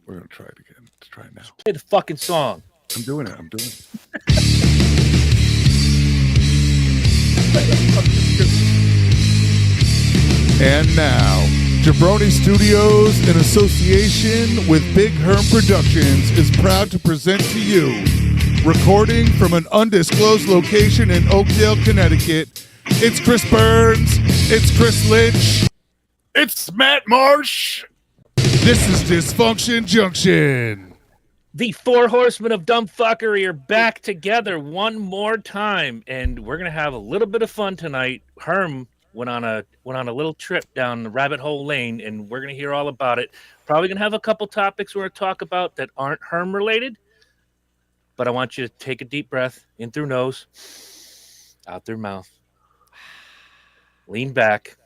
We're gonna try it again. Let's try it now. Play the fucking song. I'm doing it. I'm doing it. And now, Jabroni Studios, in association with Big Herm Productions, is proud to present to you, recording from an undisclosed location in Oakdale, Connecticut. It's Chris Burns. It's Chris Lynch. It's Matt Marsh. This is Dysfunction Junction. The four horsemen of dumb fuckery are back together one more time, and we're gonna have a little bit of fun tonight. Herm went on a little trip down the rabbit hole lane, and we're gonna hear all about it. Probably gonna have a couple topics we're gonna talk about that aren't Herm related, but I want you to take a deep breath in through nose, out through mouth. Lean back.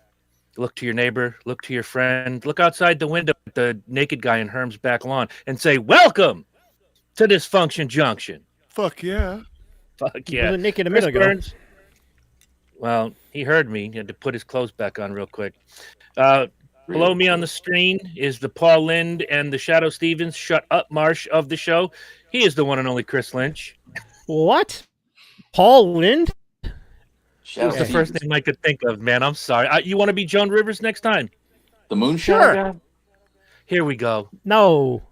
Look to your neighbor, look to your friend, look outside the window at the naked guy in Herm's back lawn and say, "Welcome to Dysfunction Junction." Fuck yeah. Fuck He yeah. wasn't naked a Chris minute ago. Burns. Well, he heard me. He had to put his clothes back on real quick. Below me on the screen is the Paul Lind and the Shadow Stevens Shut Up Marsh of the show. He is the one and only Chris Lynch. What? Paul Lind? That was the first name I could think of, man. I'm sorry. You want to be Joan Rivers next time? The Moonshot Sure. guy? Here we go. No.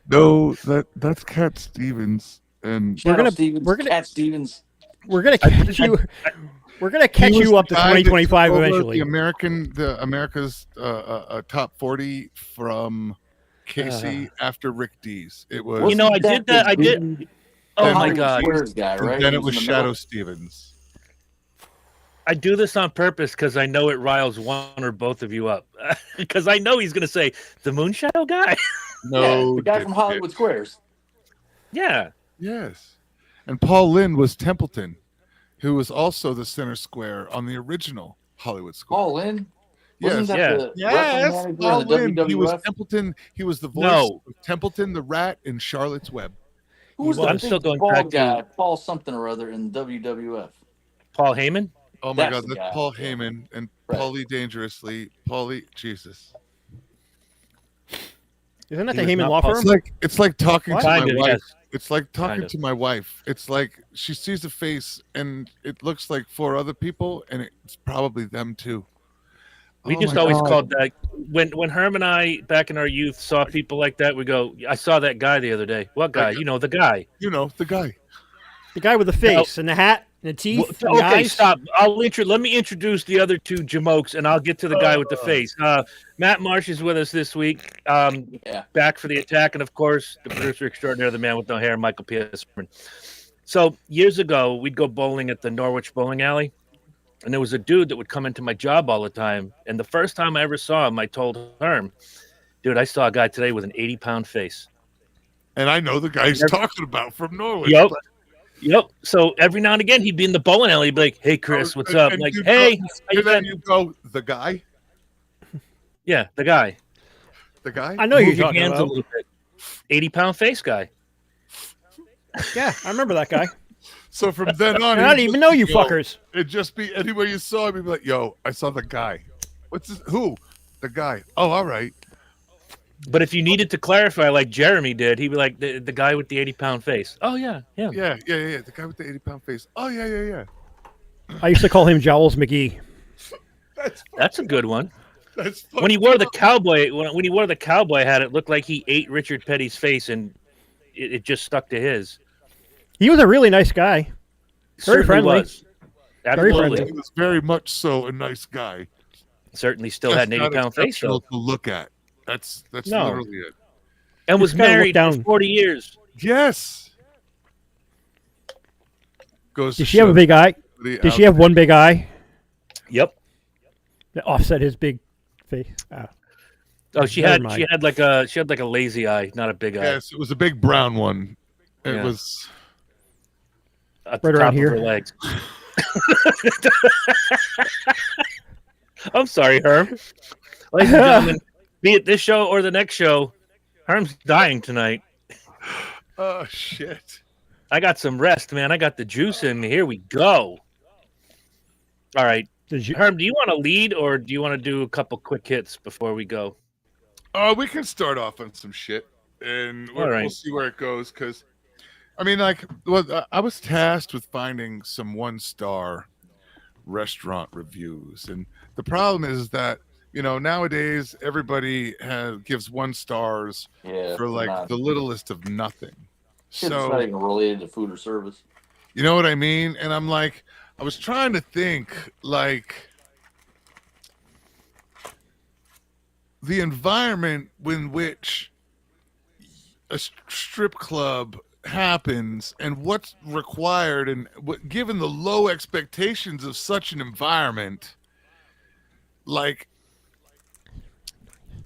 No, that's Cat Stevens. And Shadow Stevens, we're gonna- Cat Stevens. We're gonna catch you. We're gonna catch he was you up the to guy that 2025 took over eventually. The America's top 40 from Casey after Rick Dees. It was. You know, I did that. I did. Oh Then my Hollywood God. Squares guy, and right? then He it was in the Shadow middle. Stevens. I do this on purpose because I know it riles one or both of you up. Because I know he's going to say, the Moonshadow guy? No, Yeah, the guy from dipshit. Hollywood Squares. Yeah. Yes. And Paul Lind was Templeton, who was also the center square on the original Hollywood Square. Paul Lynn? Yes. Wasn't that Yeah. the Yes, wrestling Paul manager in Lind. the He was WWF? Templeton. He was the voice No. of Templeton the Rat in Charlotte's Web. Who was I'm the still big going back bald to- guy? Paul something or other in WWF. Paul Heyman? Oh my That's God, the that's guy. Paul Heyman and Right. Paulie Dangerously. Paulie, Jesus. Isn't that He the was Heyman not Law Paul- Firm? It's like talking What? to my Kind of, wife. yes. It's like talking Kind of. to my wife. It's like she sees a face and it looks like four other people, and it's probably them too. We Oh just my always God. called that. When Herm and I, back in our youth, saw people like that, we go, I saw that guy the other day. What guy? You know, the guy. You know, the guy. The guy with the face and the hat and the teeth. and the Okay, eyes. stop. Let me introduce the other two jamokes, and I'll get to the guy with the face. Matt Marsh is with us this week. Yeah. Back for the attack, and of course, the producer extraordinaire, the man with no hair, Michael Pierceman. So years ago, we'd go bowling at the Norwich Bowling Alley, and there was a dude that would come into my job all the time. And the first time I ever saw him, I told Herm, "Dude, I saw a guy today with an 80-pound face." And I know the guy he's talking about from Norwich. Yep. So every now and again, he'd be in the bowling alley. He'd be like, "Hey, Chris, what's up?" I'm like, you "Hey, go, how you and then been?" you go, the guy, Yeah, the guy. the guy. I know who you're Move your talking hands a about. little bit. 80-pound face guy. Yeah, I remember that guy. So from then on, And I didn't even know you yo, fuckers. It'd just be anywhere you saw him, he'd be like, "Yo, I saw the guy." What's this? Who? The guy. Oh, all right. But if you needed to clarify, like Jeremy did, he'd be like, the guy with the 80-pound face. Oh, yeah. Yeah. The guy with the 80-pound face. Oh, yeah. I used to call him Jowls McGee. That's a good one. That's When he wore the cowboy, when he wore the cowboy hat, it looked like he ate Richard Petty's face, and it just stuck to his. He was a really nice guy. Very Certainly friendly. was. Absolutely. friendly. He was very much so a nice guy. Certainly still had an Just not 80-pound face, exceptional though. to look at. That's No. literally it. And was Just gotta look married for down. 40 years. Yes. Goes. Did she have a big eye? Did she have one big eye Yep. that offset his big face? Oh, she Never had mind. like a lazy eye, not a big eye. Yes, it was a big brown one. It Yeah. was. At the Right around top of here. her legs. I'm sorry, Herm. Ladies and gentlemen, be it this show or the next show, Herm's dying tonight. Oh shit. I got some rest, man. I got the juice in me. Here we go. All right. Did you? Herm, do you want to lead or do you want to do a couple quick hits before we go? We can start off on some shit, and All we'll right. see where it goes. Because I mean, like, well, I was tasked with finding some 1-star restaurant reviews, and the problem is that nowadays everybody gives 1 stars Yeah, for for like not the littlest of nothing. shit that's not So even related to food or service. you know what I mean? And I'm like, I was trying to think like the environment in which a strip club happens and what's required and given the low expectations of such an environment, like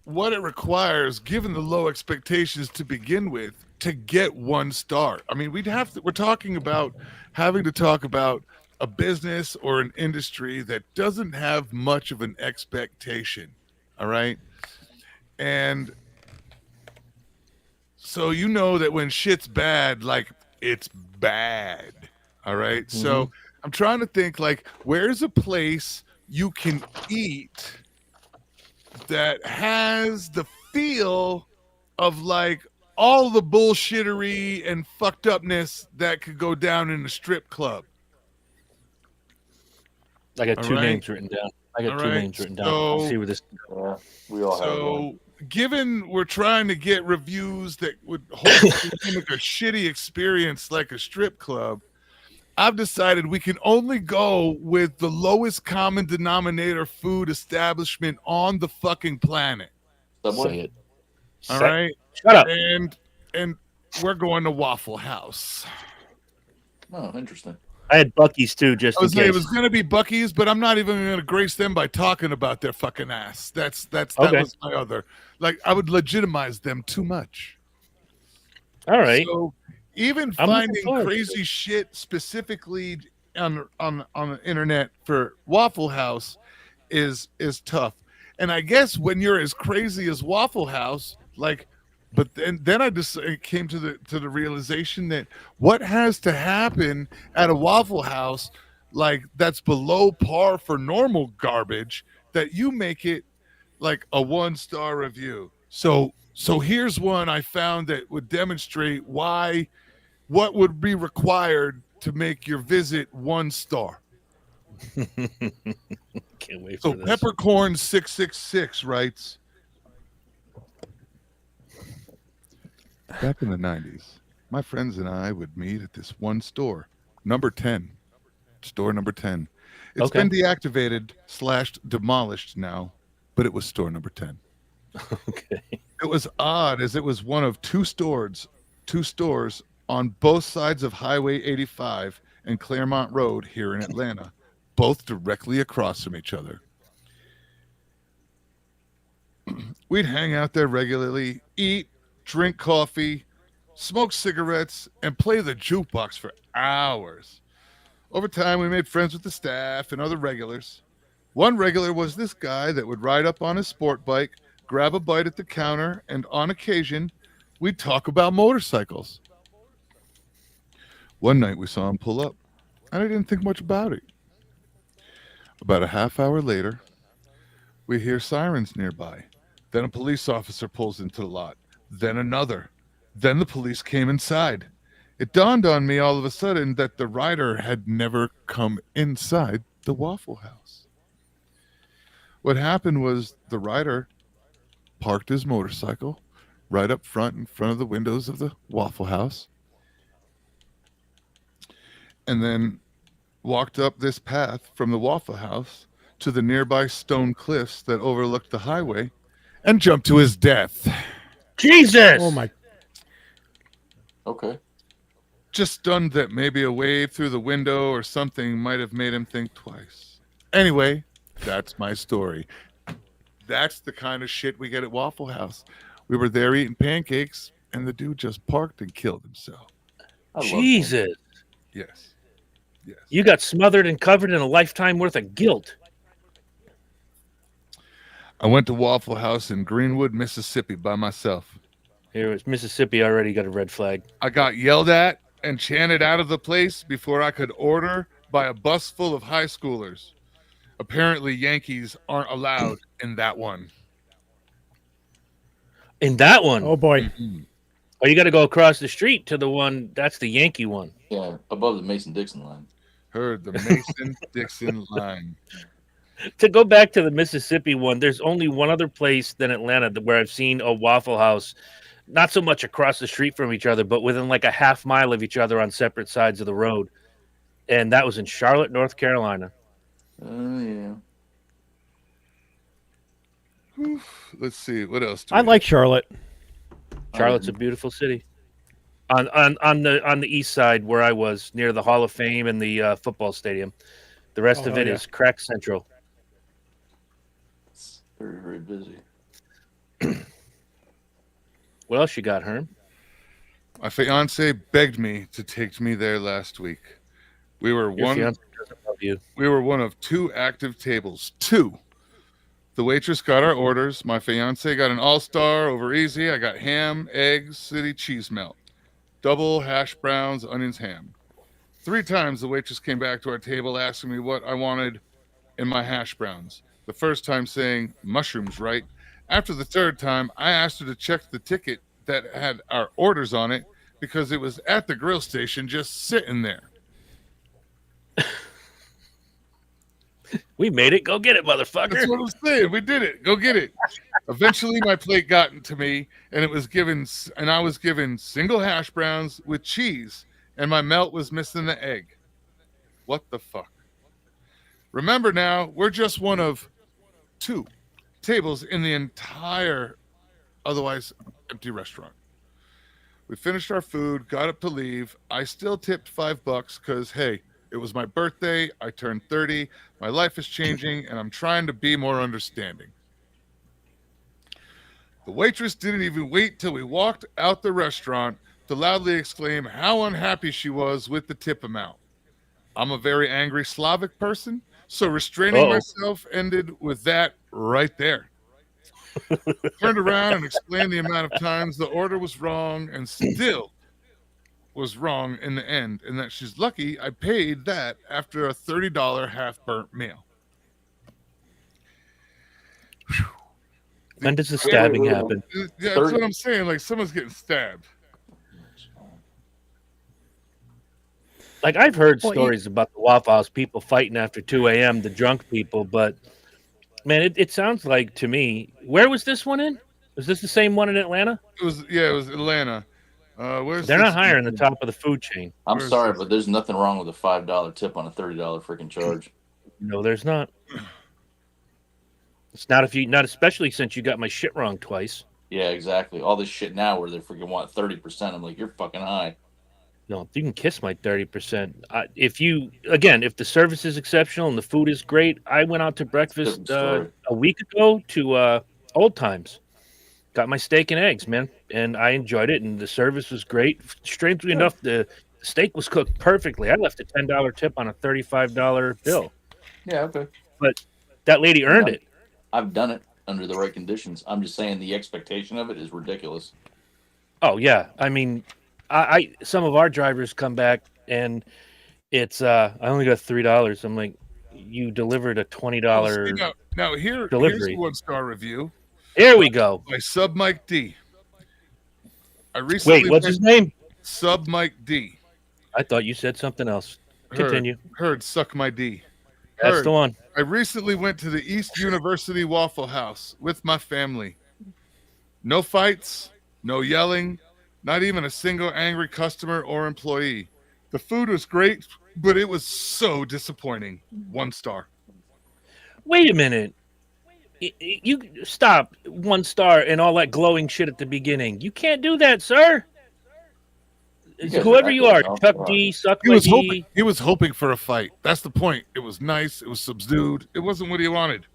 what it requires given the low expectations to begin with to get 1 star. I mean, we're talking about having to talk about a business or an industry that doesn't have much of an expectation. All right. And so that when shit's bad, like it's bad. All right. Mhm. So I'm trying to think like where's a place you can eat that has the feel of like all the bullshittery and fucked upness that could go down in a strip club. I got All two right. names written down. All right. Let's see So where this. Yeah, we all have one. given we're trying to get reviews that would hopefully mimic a shitty experience like a strip club, I've decided we can only go with the lowest common denominator food establishment on the fucking planet. Subway. Say it. All right. Shut up. And we're going to Waffle House. Oh, interesting. I had Bucky's too, just I was in saying case. it was going to be Bucky's, but I'm not even going to grace them by talking about their fucking ass. That Okay. was my other. Like I would legitimize them too much. All right. So even I'm looking finding forward to crazy shit specifically on the internet for Waffle House is tough. And I guess when you're as crazy as Waffle House, like, but then I just came to the realization that what has to happen at a Waffle House, like that's below par for normal garbage, that you make it like a 1-star review. So here's one I found that would demonstrate what would be required to make your visit 1 star. Can't wait So for this. Peppercorn 666 writes, back in the 90s, my friends and I would meet at this one store, number 10, store number 10. It's Okay. been deactivated / demolished now, but it was store number 10. Okay. It was odd as it was one of two stores on both sides of Highway 85 and Claremont Road here in Atlanta, both directly across from each other. We'd hang out there regularly, eat, drink coffee, smoke cigarettes, and play the jukebox for hours. Over time, we made friends with the staff and other regulars. One regular was this guy that would ride up on his sport bike, grab a bite at the counter, and on occasion, we'd talk about motorcycles. One night we saw him pull up, and I didn't think much about it. About a half hour later, we hear sirens nearby. Then a police officer pulls into the lot. Then another. Then the police came inside. It dawned on me all of a sudden that the rider had never come inside the Waffle House. What happened was the rider parked his motorcycle right up front in front of the windows of the Waffle House and then walked up this path from the Waffle House to the nearby stone cliffs that overlooked the highway and jumped to his death. Jesus! Oh my! Okay. Just stunned that maybe a wave through the window or something might have made him think twice. Anyway, that's my story. That's the kind of shit we get at Waffle House. We were there eating pancakes, and the dude just parked and killed himself. I love Jesus! Yes. Yes. You got smothered and covered in a lifetime worth of guilt. I went to Waffle House in Greenwood, Mississippi by myself. Here it's Mississippi already got a red flag. I got yelled at and chanted out of the place before I could order by a bus full of high schoolers. Apparently, Yankees aren't allowed in that one. In that one, Oh boy. Mhm. oh, you got to go across the street to the one. That's the Yankee one. Yeah, above the Mason-Dixon line. Heard the Mason-Dixon line. To go back to the Mississippi one, there's only one other place than Atlanta where I've seen a Waffle House, not so much across the street from each other, but within like a half mile of each other on separate sides of the road. And that was in Charlotte, North Carolina. Oh, yeah. Let's see. What else do I we like Charlotte. Charlotte's a beautiful city. On the east side where I was, near the Hall of Fame and the football stadium. The rest of hell it yeah. is crack central. It's very, very busy. What else you got, Herm? My fiance begged me to take me there last week. We were Your one. fiance doesn't love you. We were one of 2 active tables. 2. The waitress got our orders. My fiance got an all-star over easy. I got ham, eggs, city cheese melt, double hash browns, onions, ham. 3 times the waitress came back to our table asking me what I wanted in my hash browns. The first time saying mushrooms, right? After the 3rd time, I asked her to check the ticket that had our orders on it because it was at the grill station just sitting there. We made it. Go get it, motherfucker. That's what I'm saying. We did it. Go get it. Eventually, my plate got to me, and I was given single hash browns with cheese, and my melt was missing the egg. What the fuck? Remember now, we're just one of 2 tables in the entire otherwise empty restaurant. We finished our food, got up to leave. I still tipped $5 because, hey, it was my birthday. I turned 30. My life is changing, and I'm trying to be more understanding. The waitress didn't even wait till we walked out the restaurant to loudly exclaim how unhappy she was with the tip amount. I'm a very angry Slavic person, so restraining myself ended with that right there. Turned around and explained the amount of times the order was wrong and still was wrong in the end, and that she's lucky I paid that after a $30 half-burnt meal. When does the stabbing happen? Yeah, that's what I'm saying. Like, someone's getting stabbed. Like, I've heard stories about the Waffle House people fighting after 2 a.m., the drunk people, but, man, it sounds like, to me, where was this one in? Was this the same one in Atlanta? It was Atlanta. They're not higher in the top of the food chain. I'm sorry, but there's nothing wrong with a $5 tip on a $30 freaking charge. No, there's not. It's not especially since you got my shit wrong twice. Yeah, exactly. All this shit now where they freaking want 30%. I'm like, you're fucking high. No, you can kiss my 30%. If the service is exceptional and the food is great, I went out to breakfast a week ago to Old Times. Got my steak and eggs, man, and I enjoyed it, and the service was great. Strangely enough, the steak was cooked perfectly. I left a $10 tip on a $35 bill. Yeah, okay. But that lady earned it. I've done it under the right conditions. I'm just saying the expectation of it is ridiculous. Oh, yeah. I mean, I some of our drivers come back, and it's I only got $3. I'm like, you delivered a $20 here's delivery. a 1-star review. Here we go. By Sub Mike D. I recently Wait, what's his name? Sub Mike D. I thought you said something else. Continue. Heard suck my D. That's the one. I recently went to the East University Waffle House with my family. No fights, no yelling, not even a single angry customer or employee. The food was great, but it was so disappointing. 1 star. Wait a minute. You stop. 1 star and all that glowing shit at the beginning. You can't do that, sir. Whoever you are, Chuck D, suck my D. He was hoping for a fight. That's the point. It was nice. It was subdued. It wasn't what he wanted.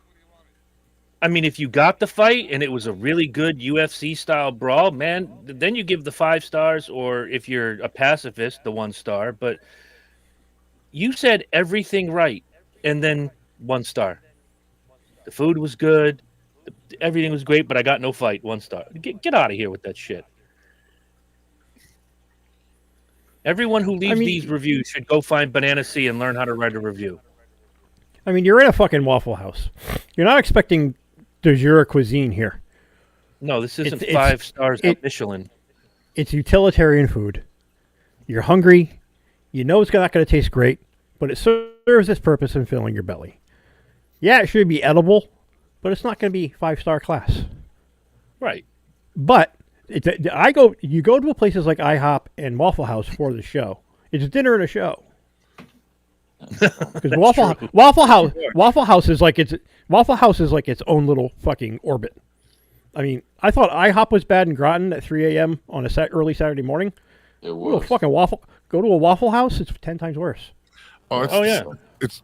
I mean, if you got the fight and it was a really good UFC style brawl, man, then you give the 5 stars, or if you're a pacifist, the 1 star. But you said everything right, and then 1 star. The food was good, everything was great, but I got no fight. 1 star. Get out of here with that shit. Everyone who leaves these reviews should go find Banana C and learn how to write a review. I mean, you're in a fucking Waffle House. You're not expecting de jour cuisine here. No, this isn't It's- 5 stars it- at Michelin. It's utilitarian food. You're hungry. You know it's not going to taste great, but it serves its purpose in filling your belly. Yeah, it should be edible, but it's not going to be 5-star class. Right. But you go to places like IHOP and Waffle House for the show. It's dinner and a show. Because Waffle House is like its own little fucking orbit. I mean, I thought IHOP was bad in Groton at 3 a.m. on a early Saturday morning. It Go to a was. fucking go to a Waffle House. It's 10 times worse. Oh, yeah. It's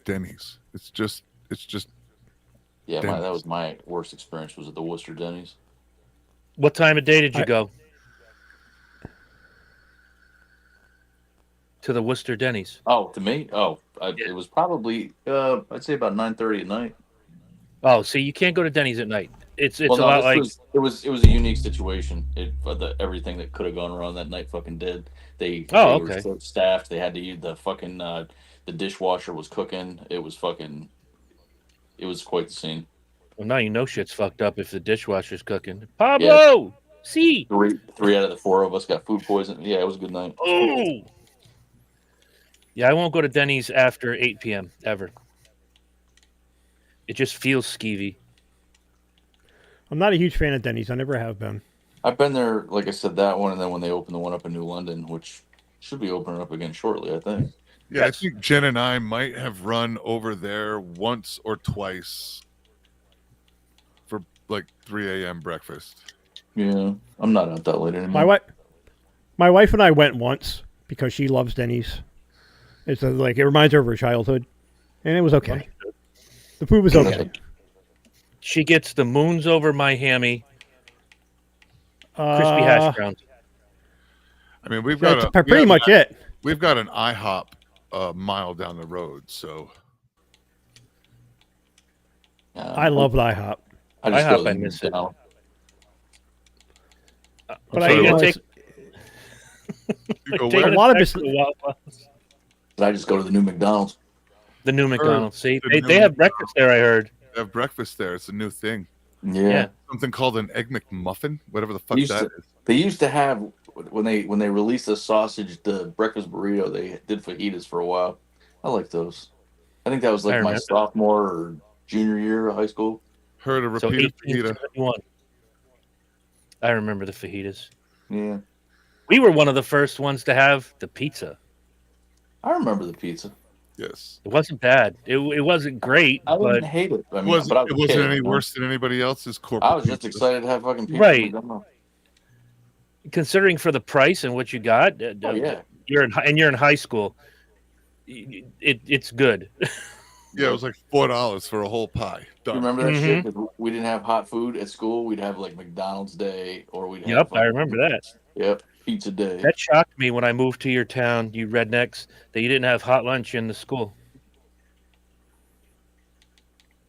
Denny's. It's just Yeah, Denny's. that was my worst experience. Was at the Worcester Denny's. What time of day did you go? To the Worcester Denny's. Oh, to me? It was probably I'd say about 9:30 at night. Oh, see, you can't go to Denny's at night. It's Well, a lot like it was a unique situation. Everything that could have gone wrong that night fucking did. They Oh, were okay. short staffed. They had to use the fucking the dishwasher was cooking. It was quite the scene. well, now you know shit's fucked up if the dishwasher's cooking. Pablo, see. Three out of the 4 of us got food poisoning. Yeah, it was a good night. Oh. Yeah, I won't go to Denny's after 8 p.m. ever. It just feels skeevy. I'm not a huge fan of Denny's. I never have been. I've been there, like I said, that one, and then when they opened the one up in New London, which should be opening up again shortly, I think. Yeah, Yes. I think Jen and I might have run over there once or twice for like 3 a.m. breakfast. Yeah, I'm not out that late anymore. My wife and I went once because she loves Denny's. It reminds her of her childhood, and it was okay. The food was okay. She gets the moons over my hammy, crispy hash browns. I mean, we've That's got pretty much it. We've got an IHOP a mile down the road, so I love IHOP, I just IHOP, go to I the miss it. now. but So you I gotta take you go take where? it lot of back bis- to the Waffle House. I just go to the new McDonald's. The new McDonald's. See, The they new have breakfast there. I heard. They have breakfast there. It's a new thing. Yeah. Something called an Egg McMuffin, whatever the fuck Used that to- is. They used to have when they released the sausage, the breakfast burrito. They did fajitas for a while. I like those. I think that was I like my remember. sophomore or junior year of high school. Heard a So repeated fajita. 1871. I remember the fajitas. Yeah, We were one of the first ones to have the pizza. I remember the pizza. Yes. It wasn't bad. It wasn't great, I but didn't hate it. I It mean, wasn't, but I was it a wasn't kid, any you know? worse than anybody else's corporate I was just pizzas. excited to have fucking pizza. Right. from McDonald's. considering for the price and what you got, Oh yeah. you're in high school. It's good. Yeah, it was like $4 for a whole pie. You Done. remember that shit? 'Cause we didn't have hot food at school. We'd have like McDonald's day, or we'd have. Yep, I remember that. Yep, pizza day. That shocked me when I moved to your town, you rednecks, that you didn't have hot lunch in the school.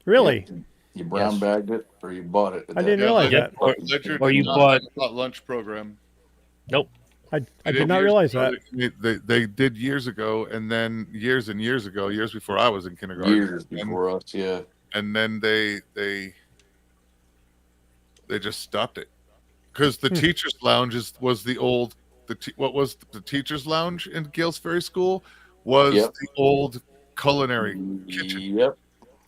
Really? You brown Yes. bagged it, or you bought it. I didn't realize Yeah. that. Ledyard Or did you not bought- have a hot lunch program. Nope. I They did not years realize ago. that. They did years ago, and then years and years ago, years before I was in kindergarten. Years before us, yeah. And then they just stopped it because the teachers' lounge was the old what was the teachers' lounge in Gales Ferry School was Yep. the old culinary kitchen. Yep.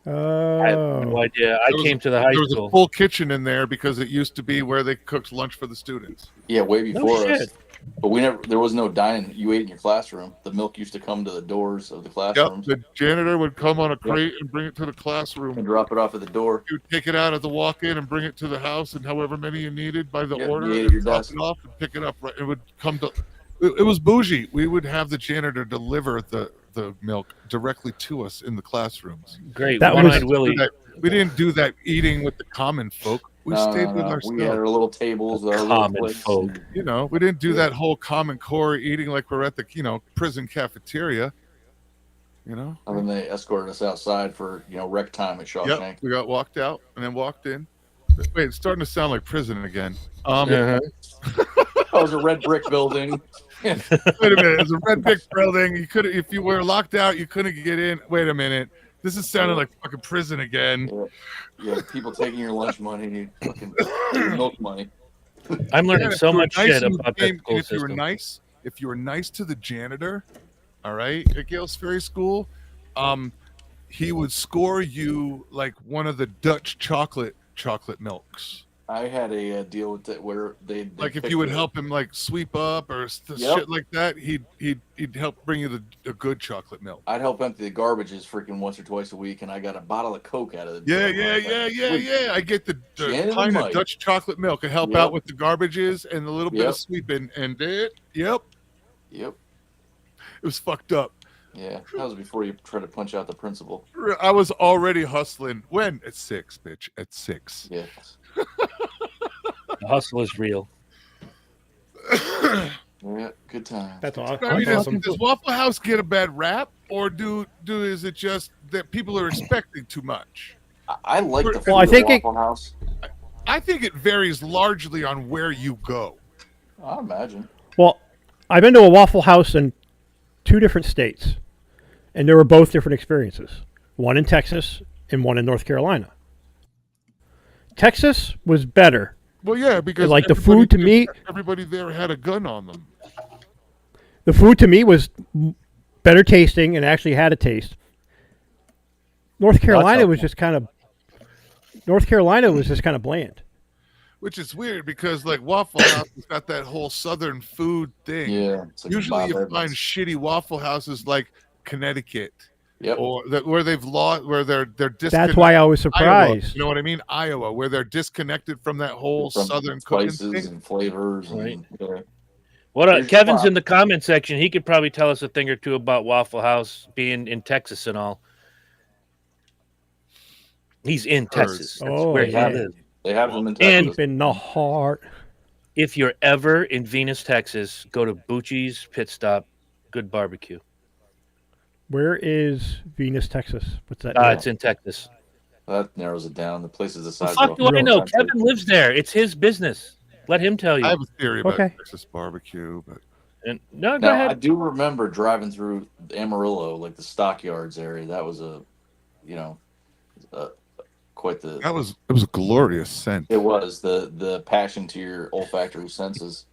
I have no Oh, idea. I There was came to the high There was a school. full kitchen in there because it used to be where they cooked lunch for the students. Yeah, way No before us. shit. But there was no dining. You ate in your classroom. The milk used to come to the doors of the Yep, classrooms the janitor would come on a crate and bring it to the classroom. and drop it off at the door. You would take it out at the walk-in and bring it to the house, and however many you needed by the Yep, order, you ate and at your drop desk. it off and pick it up. Right, it would come to. It was bougie. We would have the janitor deliver the milk directly to us in the classrooms. Great. That One was- Eyed Willie. We didn't do that eating with the common folk. We stayed with We had ourselves. our little tables, our little Common plates. folk. You know, we didn't do that whole common core eating like we're at the prison cafeteria. You know. And then they escorted us outside for rec time at Shawshank. Yep, we got walked out and then walked in. Wait, it's starting to sound like prison again. Uh-huh. That was a red brick building. Wait a minute, it was a red brick building. You could, if you were locked out, you couldn't get in. Wait a minute, This is sounding like fucking prison again. Yeah, people taking your lunch money, fucking your milk money. I'm learning And if so you were much nice shit and you about came- that school and if you were system. if you were nice to the janitor, all right, at Gales Ferry School, he would score you like one of the Dutch chocolate milks. I had a deal with it where they Like if you would help him like sweep up or shit like that, he'd help bring you a good chocolate milk. I'd help empty the garbages freaking once or twice a week, and I got a bottle of Coke out of it. Yeah. I get the pint of Dutch chocolate milk and help out with the garbages and a little bit of sweeping, and Yep. It was fucked up. Yeah, that was before you tried to punch out the principal. I was already hustling. When? At 6, bitch. At 6. Yeah. The hustle is real. Yeah, good time. That's all. I mean, does Waffle House get a bad rap, or is it just that people are expecting too much? I like the food I think at Waffle House. I think it varies largely on where you go. I imagine. Well, I've been to a Waffle House in 2 different states, and they were both different experiences. One in Texas and one in North Carolina. Texas was better. Well, yeah, because like the food to me, everybody there had a gun on them. The food to me was better tasting and actually had a taste. North Carolina was just kind of bland. Which is weird because like Waffle House has got that whole Southern food thing. Yeah. Like usually you find shitty Waffle Houses like Connecticut. Yep. Or where they've lost, where they're disconnected. That's why I was surprised. Iowa, you know what I mean? Iowa, where they're disconnected from that whole Southern spices cooking and flavors. Right. And, What Kevin's in the comment section. He could probably tell us a thing or two about Waffle House being in Texas and all. He's in Texas. That's where he lives. They have them in Texas. Deep in the heart. If you're ever in Venus, Texas, go to Bucci's Pit Stop. Good barbecue. Where is Venus, Texas? What's that? It's in Texas. That narrows it down. The place is the size. Fuck do I know? Kevin lives there. It's his business. Let him tell you. I have a theory about Texas barbecue, but go ahead. I do remember driving through Amarillo, like the Stockyards area. That was quite the. It was a glorious scent. It was the passion to your olfactory senses.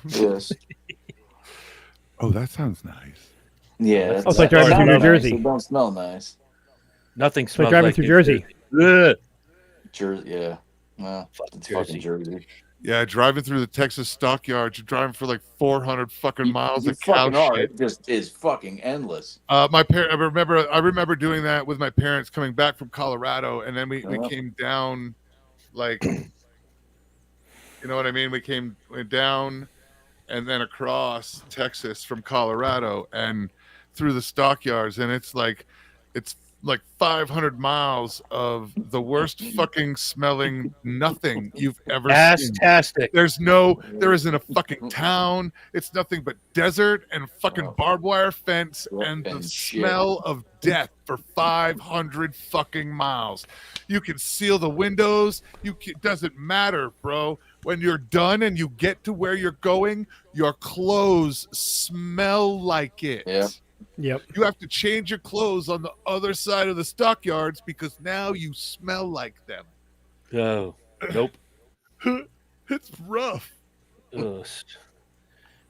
Yes. Oh, that sounds nice. Yeah, it's like driving through New Jersey. It don't smell nice. Nothing smells like driving through Jersey. Jersey, yeah. Well, it's fucking Jersey. Yeah, driving through the Texas stockyards, you're driving for like 400 fucking miles of fucking cow are. shit. It just is fucking endless. I remember doing that with my parents coming back from Colorado, and then we came down, like, you know what I mean? Went down and then across Texas from Colorado and through the stockyards, and it's like 500 miles of the worst fucking smelling nothing you've ever seen. Fantastic. There isn't a fucking town. It's nothing but desert and fucking barbed wire fence and the smell of death for 500 fucking miles. You can seal the windows. Doesn't matter, bro. When you're done and you get to where you're going, your clothes smell like it. Yeah. Yep. You have to change your clothes on the other side of the stockyards because now you smell like them. Oh, nope. It's rough. Ugh.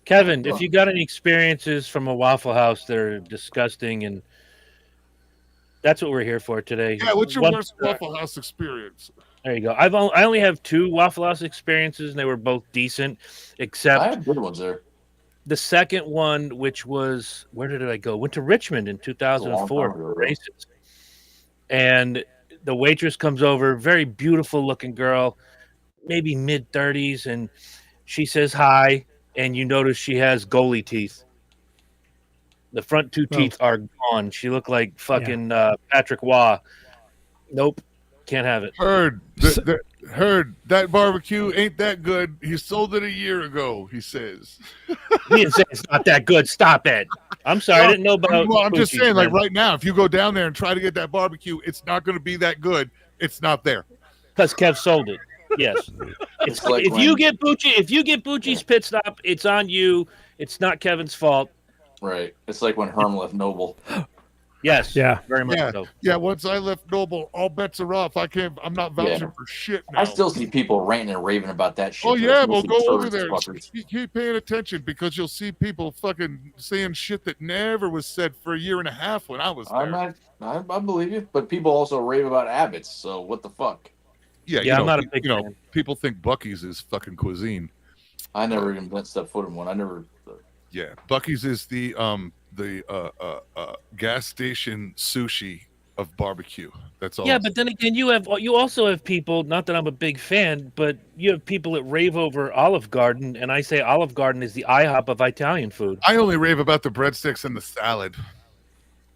Kevin, if you got any experiences from a Waffle House that are disgusting, and that's what we're here for today. Yeah, what's your worst Waffle House experience? There you go. I only have 2 Waffle House experiences, and they were both decent, except I had good ones there. the second one, which was, where did I go? Went to Richmond in 2004 for races. And the waitress comes over, very beautiful looking girl, maybe mid-30s, and she says hi, and you notice she has goalie teeth. The front 2 teeth are gone. She looked like fucking Patrick Waugh. Nope. Can't have it. Heard that barbecue ain't that good. He sold it a year ago, he says. He didn't say it's not that good. Stop it. I'm sorry. I didn't know about Well, I'm just saying, like man. right now, if you go down there and try to get that barbecue, it's not going to be that good. It's not there. Because Kev sold it. Yes. It's like if you get Bucci's Pit Stop, it's on you. It's not Kevin's fault. Right. It's like when Herm left Noble. Yes. Yeah. Very much Yeah, so. yeah. Once I left Noble, all bets are off. I'm not vouching Yeah. for shit now. I still see people ranting and raving about that shit. Oh but yeah, it's well mostly go over turds, there. fuckers. Keep paying attention because you'll see people fucking saying shit that never was said for a year and a half when I was there. I believe you, but people also rave about Abbott's. So what the fuck? Yeah, Yeah, I'm not a big fan. people think Bucky's is fucking cuisine. I never even stepped foot in one. I never. Yeah, Bucky's is the gas station sushi of barbecue. That's all. Yeah, but then again, you also have people. Not that I'm a big fan, but you have people that rave over Olive Garden, and I say Olive Garden is the IHOP of Italian food. I only rave about the breadsticks and the salad.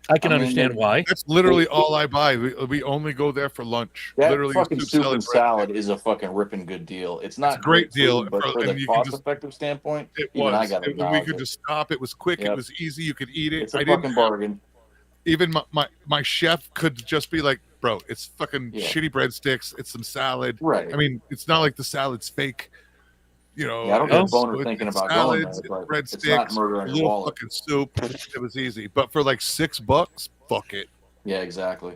I can understand why. That's literally all I buy. We only go there for lunch. That literally, fucking soup and salad breadstick. is a fucking ripping good deal. It's not It's a great deal, but for and the you can cost-effective standpoint, It even I was. got to We acknowledge could it. just stop. It was quick. Yep. It was easy. You could eat it. It's a fucking bargain. Even my chef could just be like, bro, it's fucking shitty breadsticks. It's some salad. Right. I mean, it's not like the salad's fake. You know, Yeah, I don't get a it's- boner it's thinking about salads, going there, but it's it's not breadsticks, murder a on your little wallet. fucking soup. It was easy. But for like $6, fuck it. Yeah, exactly.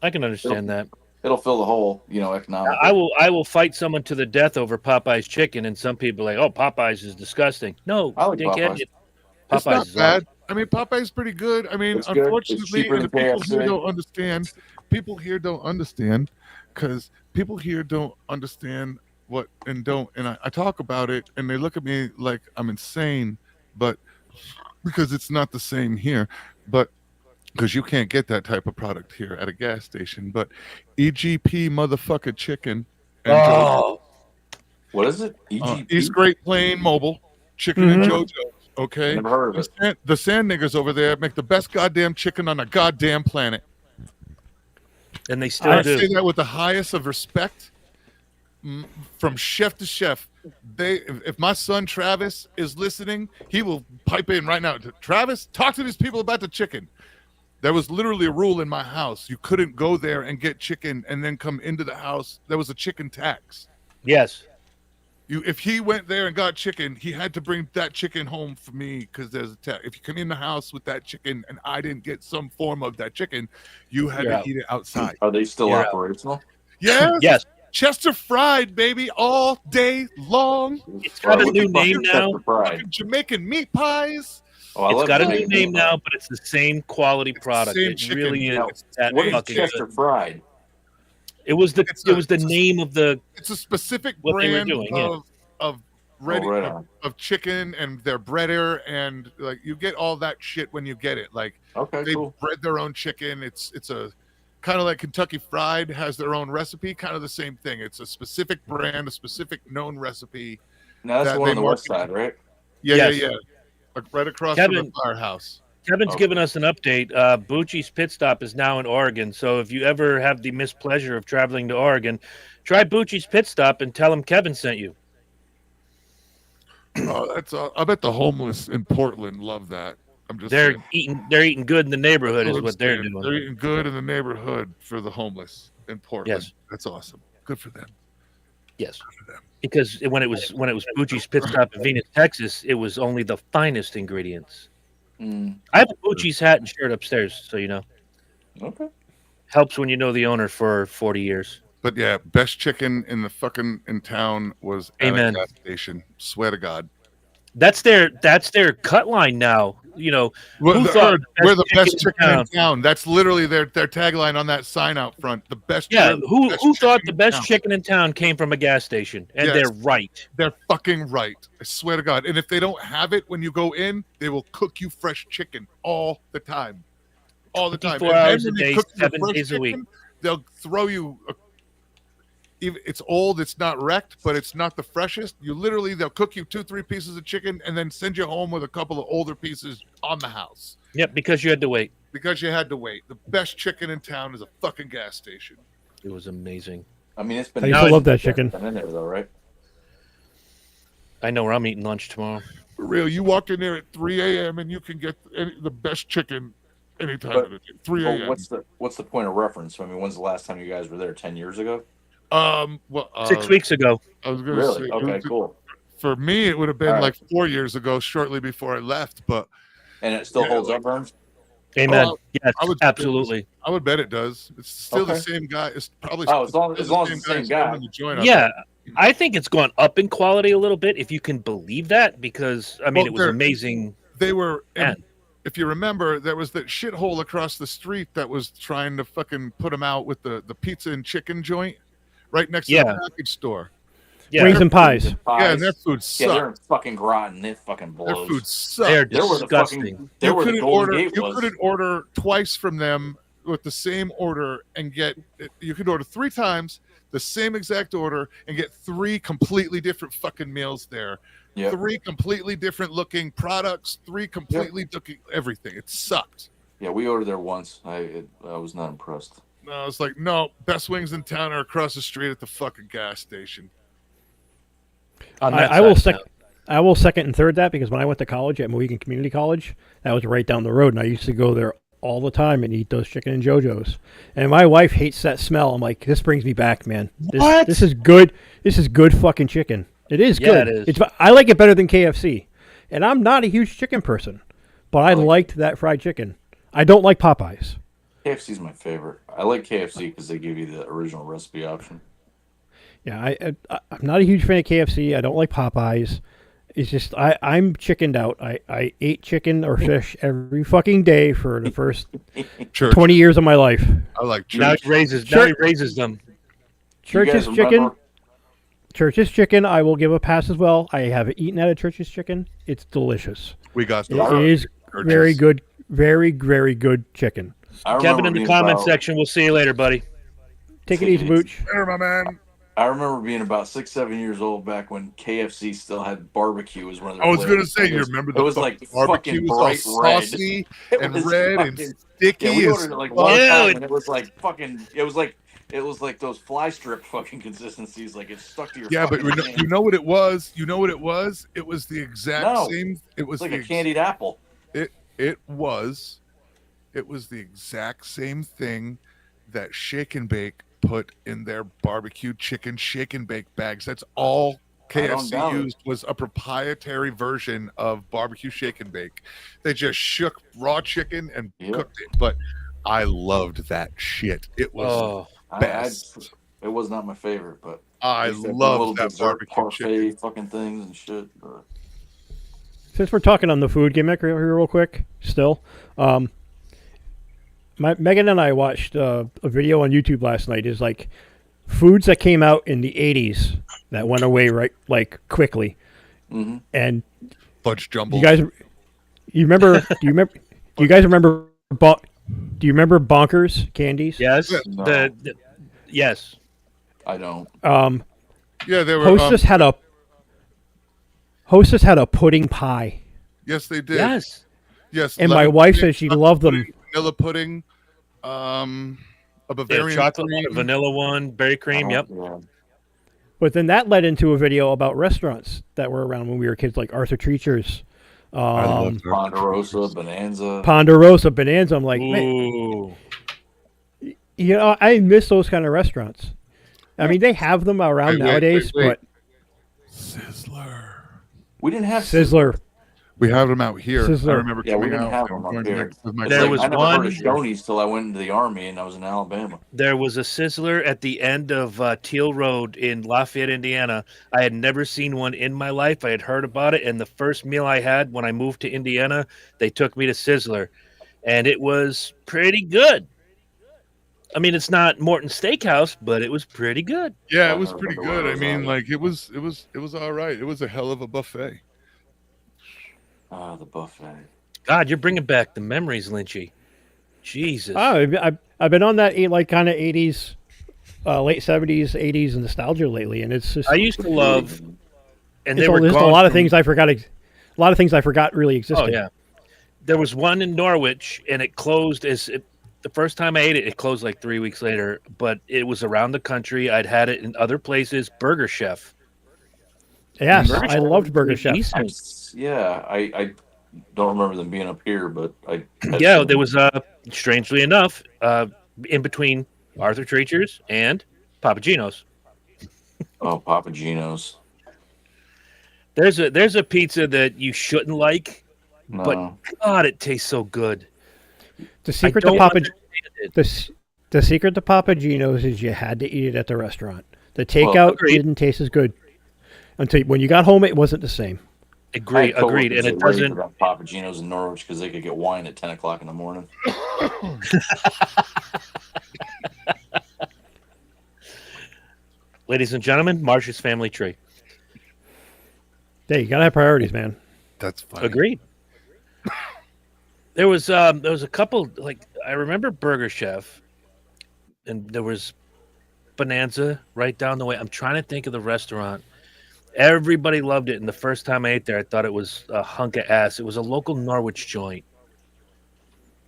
I can understand that. It'll fill the hole, economically. I will fight someone to the death over Popeye's chicken, and some people are like, oh, Popeyes is disgusting. No, I like dickhead. Popeyes. It's not is bad. I mean, Popeye's pretty good. I mean, It's good. It's unfortunately, cheaper and than the people KFC. here don't understand. People here don't understand because people here don't understand what and don't. And I talk about it, and they look at me like I'm insane, but because it's not the same here, but because you can't get that type of product here at a gas station. But EGP motherfucker chicken and Oh, What is it? EGP? East Great Plain Mobile chicken and JoJo's. Okay, Never heard of it. the sand niggers over there make the best goddamn chicken on the goddamn planet. and they still I do. say that with the highest of respect, from chef to chef. If my son Travis is listening, he will pipe in right now. Travis, talk to these people about the chicken. There was literally a rule in my house: you couldn't go there and get chicken and then come into the house. There was a chicken tax. Yes. If he went there and got chicken, he had to bring that chicken home for me because there's a tax. If you come in the house with that chicken and I didn't get some form of that chicken, you had to eat it outside. Are they still Yeah. operational? Yes. Yes. Chester fried, baby, all day long. It's got a What new the fuck name is now. Chester Fried? Fucking Jamaican meat pies. Oh, I It's love got a Jamaican new name meat now, pie. but it's the same quality product. same It chicken. really is. Now, That what is fucking Chester good. Fried? It was the It's it was the a- name of the It's a specific What they were brand doing, yeah. of ready right on. of chicken and their breader, and like you get all that shit when you get it. Like Okay, they cool. bred their own chicken. It's a kind of like Kentucky Fried has their own recipe, kind of the same thing. It's a specific brand, a specific known recipe. Now that's that the one they on the west market- side, right? Yes. Yeah. Like right across from Kevin- the firehouse. Kevin's Okay. given us an update. Bucci's Pit Stop is now in Oregon. So if you ever have the mispleasure of traveling to Oregon, try Bucci's Pit Stop and tell him Kevin sent you. Oh, that's. I bet the homeless in Portland love that. I'm just. They're saying. eating good in the neighborhood is I'm what they're saying. doing. They're eating good in the neighborhood for the homeless in Portland. Yes. That's awesome. Good for them. Yes. Good for them. Because when it was Bucci's Pit Stop in Venus, Texas, it was only the finest ingredients. Mm, I have a Bucci's hat and shirt upstairs, so you know. okay. Helps when you know the owner for 40 years. But yeah, best chicken in the fucking in town was at Amen. a gas station. Swear to God. That's their cut line now. You know, We're Who the, thought we're the best in chicken in town. That's literally their tagline on that sign out front. The best. yeah. we're the Who best thought chicken the in best town. chicken in town came from a gas station? And Yes. they're right. They're fucking right. I swear to God. And if they don't have it when you go in, they will cook you fresh chicken all the time. All the time. 24 And then hours a when they day, cook you 7 fresh days a week. chicken, they'll throw you. It's old, it's not wrecked, but it's not the freshest. They'll cook you 2-3 pieces of chicken and then send you home with a couple of older pieces on the house Yep, because you had to wait. because you had to wait. The best chicken in town is a fucking gas station. It was amazing. I mean, it's been. I used to love that chicken. Been in there though, right? I know where I'm eating lunch tomorrow. For real, you walk in there at 3 a.m. and you can get the best chicken anytime But- of the day. 3 Well, a.m. what's the point of reference? I mean, when's the last time you guys were there? 10 years ago? Well, 6 weeks ago. I was gonna Really? say, Okay, cool. For me, it would have been All right. like 4 years ago, shortly before I left. But And it still Yeah, holds like- up, Burns? Amen. Oh, Yes, I would absolutely. I would bet it does. It's still the Okay. same guy. It's probably Oh, as long still as long as the it's same the guy same guy. running the joint. I Yeah, bet. I think it's gone up in quality a little bit, if you can believe that, because I mean, Well, it was amazing. they were. Man. If you remember, there was that shithole across the street that was trying to fucking put him out with the pizza and chicken joint right next to Yeah. the package store. Yeah, Wings and pies. Yeah, and their food Yeah, they're sucked. fucking rotten. It fucking Their blows. food they are sucked. They're where the disgusting. fucking they're where the Golden Gate You was. couldn't order twice from them with the same order and get. You could order 3 times the same exact order and get 3 completely different fucking meals there. Yep. 3 completely different looking products. 3 completely looking everything. It sucked. Yeah, we ordered there once. I was not impressed. No, it's like, no, best wings in town are across the street at the fucking gas station. On that I will side, I will second and third that, because when I went to college at Mohegan Community College, that was right down the road, and I used to go there all the time and eat those chicken and JoJo's. And my wife hates that smell. I'm like, this brings me back, man. What? This is good. This is good fucking chicken. It is Yeah, good. it is. I like it better than KFC. And I'm not a huge chicken person, but I liked that fried chicken. I don't like Popeyes. KFC's my favorite. I like KFC because they give you the original recipe option. Yeah, I'm not a huge fan of KFC. I don't like Popeyes. It's just I'm chickened out. I ate chicken or fish every fucking day for the first Church. 20 years of my life. I like now church. he raises. Sure. Now he raises them. Church's You guys chicken. remember- Church's chicken, I will give a pass as well. I have eaten at a Church's chicken. It's delicious. We got It is very good, very, very good chicken. I Kevin remember in the being comment about- section. We'll see you later, buddy. Take it easy, Booch. There, my man. I remember being about 6, 7 years old back when KFC still had barbecue as one of their I was gonna flavors. say, you remember the it was fucking like barbecue fucking was all bright red. saucy It and was red and fucking- sticky. Yeah, we as ordered it like fuck. one Dude. time, and it was like fucking. It was like those fly strip fucking consistencies. Like it stuck to your. Yeah, but fucking hand. you know what it was? You know what it was? It was the exact No. same. It was It's like the a candied apple. It was the exact same thing that Shake and Bake put in their barbecue chicken shake and bake bags. That's all I don't KFC doubt it. used was a proprietary version of barbecue shake and bake. They just shook raw chicken and Yep. cooked it. But I loved that shit. It was Oh, best. It was not my favorite, but I used to have love little that dessert barbecue parfait chicken. fucking things and shit. But Since we're talking on the food gimmick real quick, still, Megan and I watched a video on YouTube last night. Is like foods that came out in the '80s that went away quickly. mm-hmm. And Fudge jumble. you guys remember? Do you guys remember? Do you remember Bonkers candies? yes. No. Yes. I don't. Yeah, they were. Hostess had a pudding pie, Yes, they did. Yes. Yes. and my lemon wife pudding, said she loved them. vanilla pudding, a They have Bavarian chocolate cream. one, a vanilla one, berry cream. Yep. Yeah. But then that led into a video about restaurants that were around when we were kids, like Arthur Treacher's, I love their- Ponderosa, Bonanza. Ponderosa, Bonanza. I'm like, man, Ooh. you know, I miss those kind of restaurants. I mean, they have them around Wait, nowadays, wait. but Sizzler. We didn't have Sizzler. We have them out here. Sizzler. I remember Yeah, we coming didn't out. have them up going here. with my There cousin. was I never one- heard of Shoney's till I went into the army and I was in Alabama. There was a Sizzler at the end of Teal Road in Lafayette, Indiana. I had never seen one in my life. I had heard about it, and the first meal I had when I moved to Indiana, they took me to Sizzler, and it was pretty good. I mean, it's not Morton's Steakhouse, but it was pretty good. Yeah, I it was remember pretty when good. it I was mean, on. like it was all right. It was a hell of a buffet. Ah, the buffet. God, you're bringing back the memories, Lynchy. Jesus. I've been on that kind of 80s, late 70s, 80s nostalgia lately, and it's just I used to love, and they it's were there's a gone lot of from- things I forgot. A lot of things I forgot really existed. Oh yeah, there was one in Norwich, and it closed the first time I ate it. It closed like 3 weeks later, but it was around the country. I'd had it in other places. Burger Chef. Yes, Burger I Chef loved was Burger pretty Chef. decent. Yeah, I don't remember them being up here, but I. had Yeah, some- there was strangely enough in between Arthur Treacher's and Papa Gino's. Oh, Papa Gino's. There's a pizza that you shouldn't like, No. but God, it tastes so good. The secret to the secret to Papa Gino's is you had to eat it at the restaurant. The takeout didn't taste as good until when you got home. It wasn't the same. Agreed, and it doesn't. About Papa Gino's in Norwich because they could get wine at 10 o'clock in the morning. Ladies and gentlemen, Marsh's family tree. Hey, you gotta have priorities, man. That's funny. Agreed. There was a couple, like, I remember Burger Chef, and there was Bonanza right down the way. I'm trying to think of the restaurant. Everybody loved it, and the first time I ate there, I thought it was a hunk of ass. It was a local Norwich joint.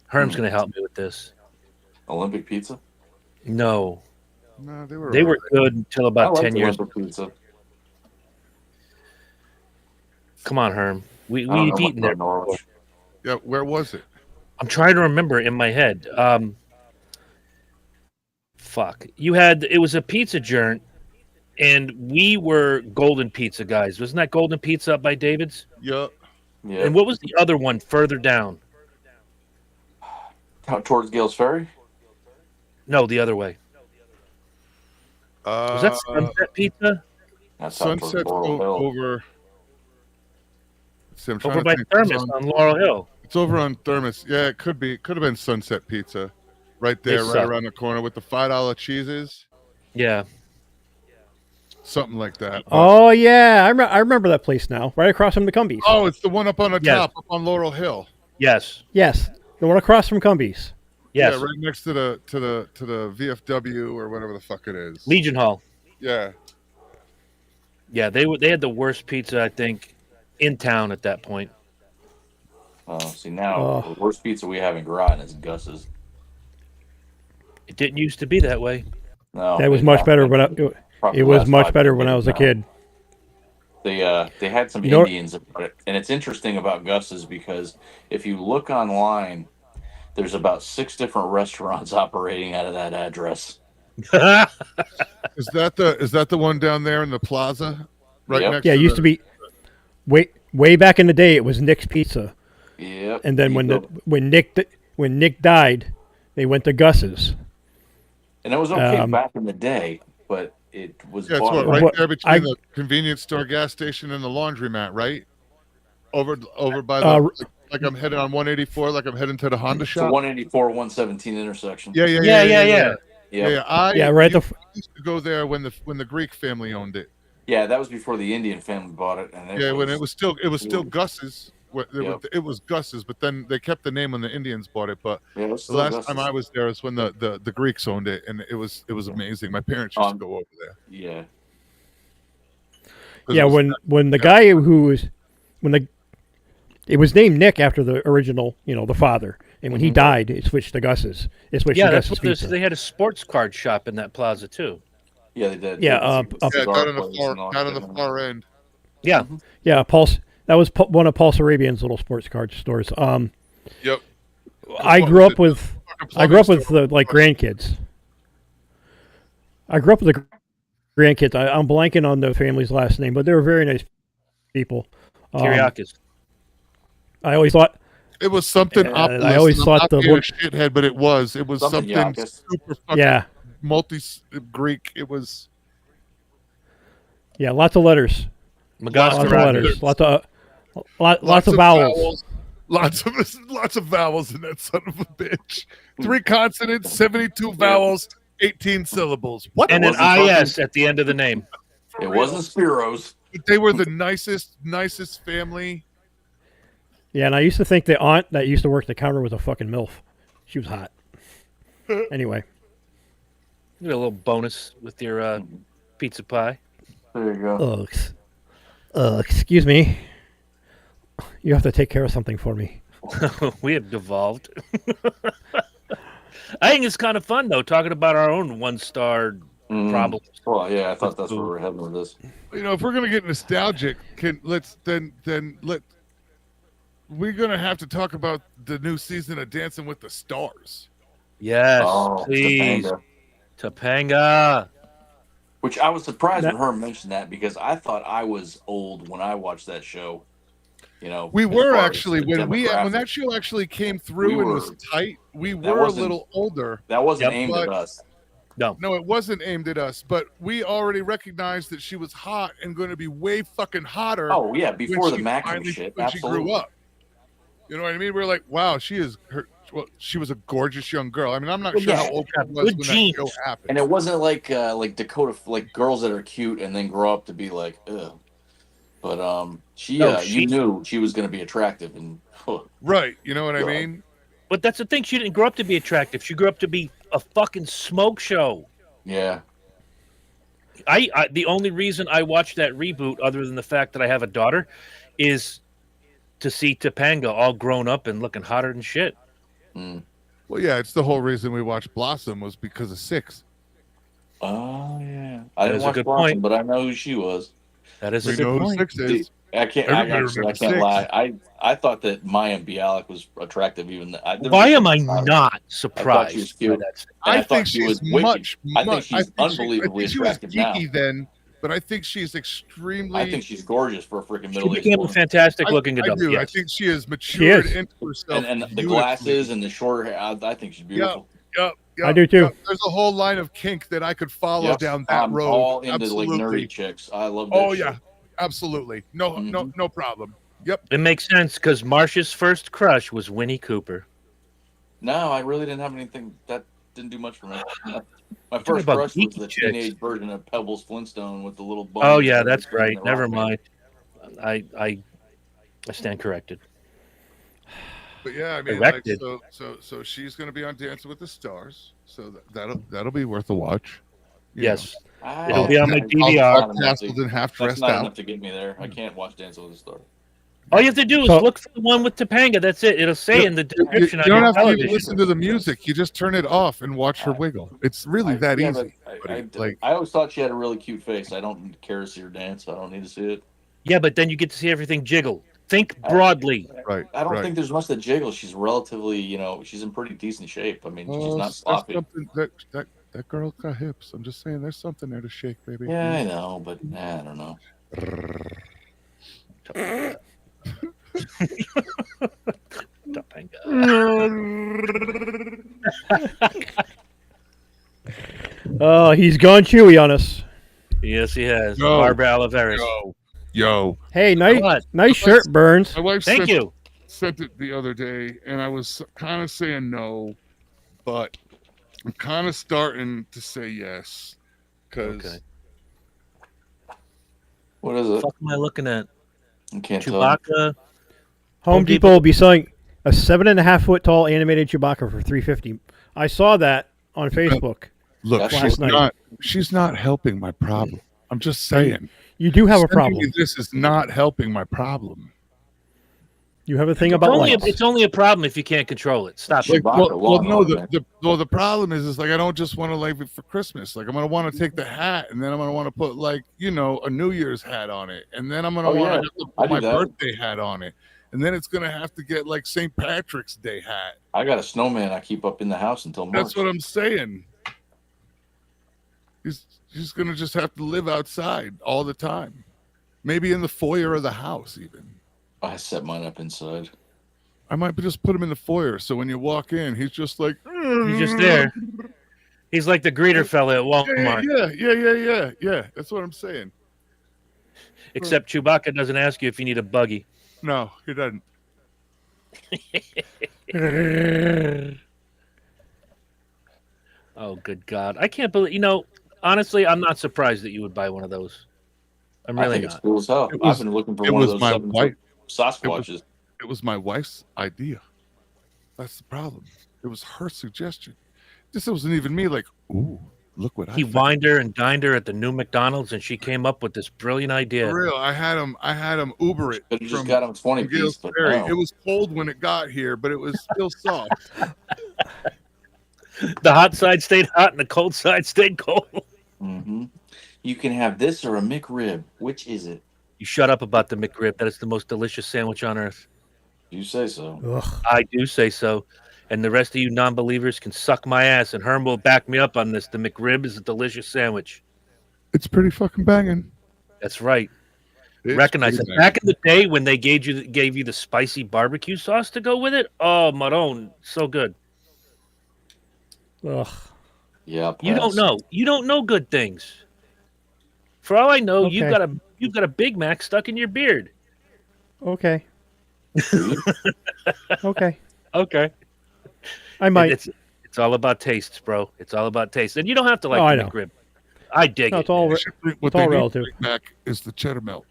Herm's going to help me with this. Olympic Pizza? No. No, they were good until about 10 years ago. Pizza. Come on, Herm. We've eaten there. Norwich. Yeah, where was it? I'm trying to remember in my head. Fuck. It was a pizza joint, and we were Golden Pizza guys. Wasn't that Golden Pizza up by David's? Yep. Yeah. And what was the other one further down? Towards Gales Ferry? No, the other way. Was that Sunset Pizza? That's Sunset over. See, I'm trying Over to by think. Thermos on Laurel Hill. It's over on Thermos. Yeah, it could be. It could have been Sunset Pizza, right there, right around the corner with the $5 cheeses. Yeah. Something like that. Oh yeah, I remember that place now. Right across from the Cumbies. Oh, it's the one up on the top, up on Laurel Hill. Yes. Yes, the one across from Cumbies. Yes. Yeah, right next to the VFW or whatever the fuck it is. Legion Hall. Yeah. Yeah, they had the worst pizza, I think, in town at that point. Oh, see now the worst pizza we have in Groton is Gus's. It didn't used to be that way. No, that was much better when it was much better when I was a kid. They had some Indians about it, and it's interesting about Gus's because if you look online, there's about 6 different restaurants operating out of that address. Is that the one down there in the plaza? Right next. Yeah, it used to be way back in the day. It was Nick's Pizza. Yep. And then when Nick died, they went to Gus's. And it was okay back in the day, but it was it's right there between the convenience store, gas station, and the laundromat, right? Over by the like I'm heading on 184, like I'm heading to the Honda shop. The 184 117 intersection. Yeah. Right. Used to go there when the Greek family owned it. Yeah, that was before the Indian family bought it. And when it was still Gus's. It was Gus's, but then they kept the name when the Indians bought it. But the last time I was there was when the Greeks owned it, and it was amazing. My parents used to go over there. Yeah. Yeah, when the guy it was named Nick after the original, the father, and when he died, it switched to Gus's. It switched to Gus's Pizza. They had a sports card shop in that plaza too. Yeah, they did. Down on the far end. Yeah. Yeah, Pulse. That was one of Pulse Arabian's little sports card stores. Yep. I grew up with the grandkids. I grew up with the grandkids. I'm blanking on the family's last name, but they were very nice people. Kyriakis. I always thought it was something. I always thought the shithead, but it was something super fucking multi-Greek. It was. Yeah, lots of letters. Lots of letters. Lots of vowels. Lots of vowels in that son of a bitch. 3 consonants, 72 vowels, 18 syllables. What? And an IS at the end of the name. It wasn't Spiros. They were the nicest family. Yeah, and I used to think the aunt that used to work the counter was a fucking MILF. She was hot. Anyway. You get a little bonus with your pizza pie. There you go. Excuse me. You have to take care of something for me. We have devolved. I think it's kind of fun, though, talking about our own one-star problems. Well, yeah, I thought that's where we're heading with this. If we're gonna get nostalgic, we're gonna have to talk about the new season of Dancing with the Stars. Yes, please, Topanga. Which I was surprised when Herm mentioned that because I thought I was old when I watched that show. We as were far as actually the when demographic. that show actually came through and was tight. We That were a wasn't- little older. That wasn't Yep. aimed at us. No. No, it wasn't aimed at us, but we already recognized that she was hot and going to be way fucking hotter. Oh yeah, before the she Mac finally- shit, when absolutely. she grew up. You know what I mean? We're like, wow, she was a gorgeous young girl. I mean, I'm not sure how old she was Good when genes. that show happened. And it wasn't like Dakota, like girls that are cute and then grow up to be like, ugh. But she you knew she was going to be attractive and right. You know what I mean? But that's the thing. She didn't grow up to be attractive. She grew up to be a fucking smoke show. Yeah. I the only reason I watched that reboot, other than the fact that I have a daughter, is to see Topanga all grown up and looking hotter than shit. Mm. Well, yeah, it's the whole reason we watched Blossom was because of Six. Oh yeah, I didn't That's a watch good Blossom, point. but I know who she was. That is We a good know who point. Six is. I can't. Everybody I remembers can't Six. lie. I thought that Maya Bialik was attractive. Even Why am I not not I thought she was surprised by cute. that? I thought think she she's was wicked. much. I think she's unbelievably she was attractive now. geeky then, but I think she's extremely. I think she's gorgeous for a freaking She middle-aged became a woman. fantastic looking I adult. do. Yes. I think she has matured is. into herself. And the glasses and the short hair. I think she's beautiful. Yep, I do too. There's a whole line of kink that I could follow Yep. down that road. All into Absolutely. like nerdy chicks. I love that. Oh shit. yeah, absolutely. No problem. Yep. It makes sense because Marsha's first crush was Winnie Cooper. No, I really didn't have anything. That didn't do much for me. My Talking first about crush was geeky the chicks. teenage version of Pebbles Flintstone with the little bun. Oh yeah, that's right. And Never rock band. mind. I stand corrected. But yeah, I mean, Erected. so she's going to be on Dancing with the Stars. So that'll be worth a watch. You Yes. Ah, It'll be on my that's DVR. not enough Castled to- and half That's dressed not out. enough to get me there. I can't watch Dance with the Stars. All you have to do is So- look for the one with Topanga. That's it. It'll say in the You description on don't your have to even television. listen to the music. You just turn it off and watch her wiggle. It's really that Yeah, easy. but I Like, always thought she had a really cute face. I don't care to see her dance. I don't need to see it. Yeah, but then you get to see everything jiggle. Think broadly. right. I don't right. think there's much that jiggle. She's relatively, she's in pretty decent shape. I mean, she's not that's sloppy. something that girl got hips. I'm just saying, there's something there to shake, baby. Yeah, I know, but I don't know. Topanga. Oh, he's gone chewy on us. Yes, he has. No. Barbara Oliveris. Yo, Hey, nice, What? nice shirt, Burns. my wife Thank you. sent it the other day, and I was kind of saying no, but I'm kind of starting to say yes because Okay. What is What it? the fuck am I looking at? I can't tell. Chewbacca. Home Depot will be selling a 7.5-foot tall animated Chewbacca for $350. I saw that on Facebook. look, That's last night. she's not helping my problem. I'm just saying. You do have a Sending me problem. This is not helping my problem. You have a thing about lights. It's only a problem if you can't control it. Stop it. Like, Chewbacca well, no, lawnmower, the problem is like I don't just want to like it for Christmas. Like I'm gonna want to take the hat, and then I'm gonna want to put like a New Year's hat on it, and then I'm gonna Oh, want yeah. to I put do my that. birthday hat on it, and then it's gonna have to get like St. Patrick's Day hat. I got a snowman I keep up in the house until March. That's what I'm saying. He's gonna just have to live outside all the time, maybe in the foyer of the house even. I set mine up inside. I might just put him in the foyer, so when you walk in, he's just like He's just there. He's like the greeter fella at Walmart. Yeah. That's what I'm saying. Except Chewbacca doesn't ask you if you need a buggy. No, he doesn't. Oh, good God. I can't believe, honestly, I'm not surprised that you would buy one of those. I'm I really think it's not. cool as hell. It was- I've been looking for it one of was those my 7-foot wife. Sasquatches. It was my wife's idea. That's the problem. It was her suggestion. This wasn't even me. Like, ooh, look what He I found. wined her and dined her at the new McDonald's, and she came up with this brilliant idea. For real, I had him Uber it Could have just from got him 20 Gales piece, but Ferry. no. It was cold when it got here, but it was still soft. The hot side stayed hot, and the cold side stayed cold. Hmm. You can have this or a McRib. Which is it? You shut up about the McRib. That is the most delicious sandwich on earth. You say so. Ugh. I do say so. And the rest of you non-believers can suck my ass, and Herm will back me up on this. The McRib is a delicious sandwich. It's pretty fucking banging. That's right. recognize it. Back in the day when they gave you the spicy barbecue sauce to go with it. Oh, Maron, so good. Ugh. Yeah, you don't know. You don't know good things. For all I know, Okay. you've got a Big Mac stuck in your beard. Okay. Okay. Okay. I might. It's all about tastes, bro. It's all about taste, and you don't have to like I the know. McRib. I dig No, it. it's all What all they need relative. to Big Mac is the cheddar melt.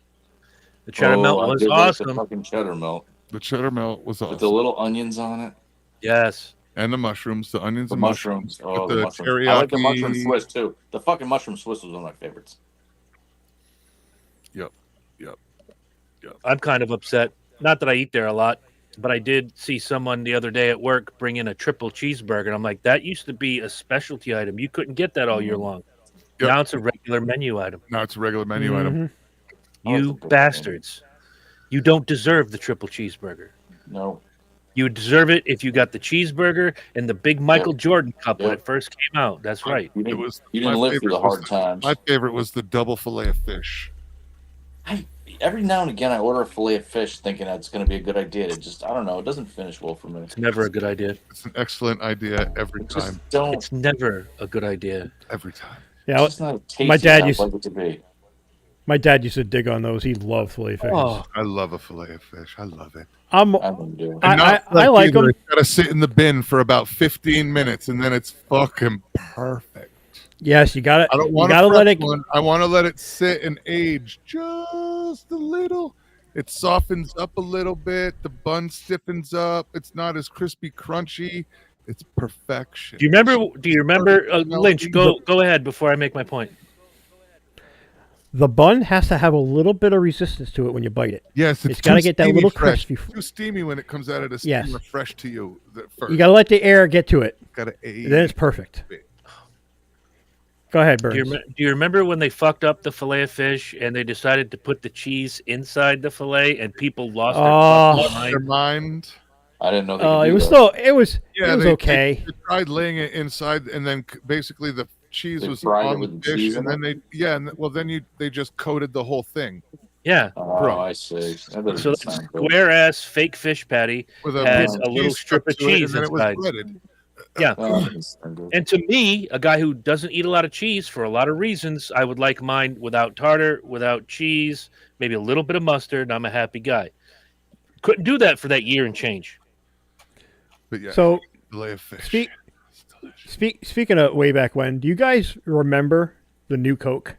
The cheddar melt I was did like the awesome. fucking cheddar melt The cheddar melt was awesome. with the little onions on it. Yes. And the mushrooms, the onions The and mushrooms. Oh, with the mushrooms. teriyaki. I like the mushroom Swiss too. The fucking mushroom Swiss was one of my favorites. Yep. I'm kind of upset. Not that I eat there a lot, but I did see someone the other day at work bring in a triple cheeseburger. And I'm like, that used to be a specialty item. You couldn't get that all year long. Yep. Now it's a regular menu item. Now it's a regular menu item. You bastards. You don't deserve the triple cheeseburger. No. You would deserve it if you got the cheeseburger and the big Michael Jordan cup when it first came out. That's right. You It was didn't my live through the favorite hard times. My favorite was the double fillet of fish. Every now and again, I order a fillet of fish thinking that's going to be a good idea. It just, I don't know, it doesn't finish well for me. It's never a good idea. It's an excellent idea every time. It's never a good idea. Every time. Yeah, It's not tasty my dad I'd used like it to be. my dad used to dig on those. He loved fillet fish. Oh, I love a fillet of fish. I love it. I don't do it. I like them. It's got to sit in the bin for about 15 minutes, and then it's fucking perfect. Yes, you got it. I don't You want got to let it. I want to let it sit and age just a little. It softens up a little bit. The bun stiffens up. It's not as crispy, crunchy. It's perfection. Do you remember, Lynch? Go ahead before I make my point. The bun has to have a little bit of resistance to it when you bite it. Yes, It's got to get that little fresh. crisp. Too steamy when it comes out of the Yes. steamer, fresh to you. First. You got to let the air get to it. Got to age. Then it's perfect. Go ahead, Burns. Do you remember when they fucked up the fillet of fish and they decided to put the cheese inside the fillet and people lost their mind? I didn't know they could do it was that. still it was okay. They tried laying it inside, and then basically the cheese They was fried it on the with dish, cheese and in then they just coated the whole thing Yeah. Oh, I see. That doesn't So the sound good. square ass fake fish patty with had piece a little cheese strip of stuck to it, cheese and then it was inside. breaded. Yeah. Oh, that doesn't sound good. And to me, a guy who doesn't eat a lot of cheese for a lot of reasons, I would like mine without tartar, without cheese, maybe a little bit of mustard, and I'm a happy guy. Couldn't do that for that year and change. But yeah, So fillet of fish. speaking of way back when, do you guys remember the new Coke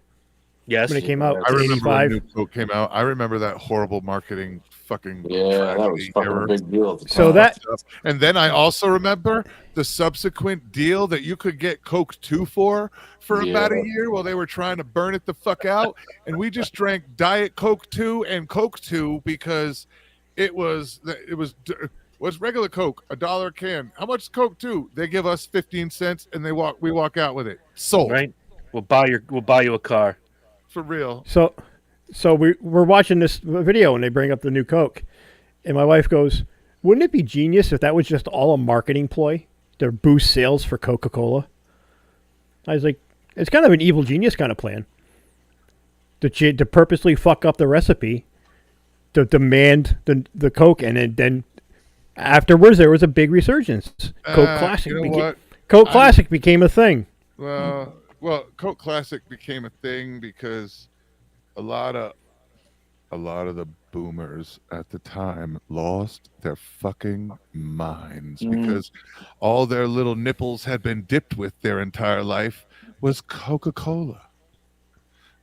Yes. when it came out? I in remember when 85? New Coke came out. I remember that horrible marketing fucking Yeah, that was tragedy fucking error. a big deal at the time. So that And then I also remember the subsequent deal that you could get Coke 2 for about a year while they were trying to burn it the fuck out. And we just drank Diet Coke 2 and Coke 2 because it was regular Coke, $1 a can. How much is Coke 2? They give us 15 cents and we walk out with it. Sold. Right? We'll buy you a car. For real. So we're watching this video and they bring up the new Coke, and my wife goes, "Wouldn't it be genius if that was just all a marketing ploy to boost sales for Coca-Cola?" I was like, "It's kind of an evil genius kind of plan to purposely fuck up the recipe to demand the Coke, and then afterwards there was a big resurgence. Coke Classic, you know what? Coke Classic became a thing. Well, Coke Classic became a thing because a lot of the boomers at the time lost their fucking minds because all their little nipples had been dipped with their entire life was Coca-Cola.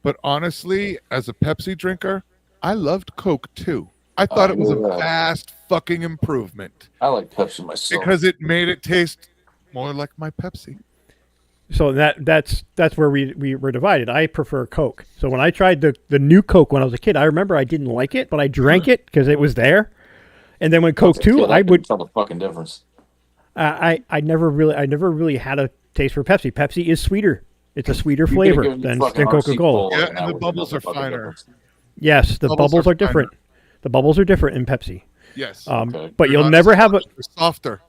But honestly, as a Pepsi drinker, I loved Coke too. I thought it was a vast fucking improvement. I like Pepsi myself. Because it made it taste more like my Pepsi. So that's where we were divided. I prefer Coke. So when I tried the new Coke when I was a kid, I remember I didn't like it, but I drank it because it was there. And then when Coke 2, I would tell the fucking difference. I never really had a taste for Pepsi. Pepsi is sweeter. It's a sweeter flavor than Coca-Cola. Yeah, and the bubbles are finer. Yes, the bubbles are different. The bubbles are different in Pepsi. Yes. But you'll never have softer.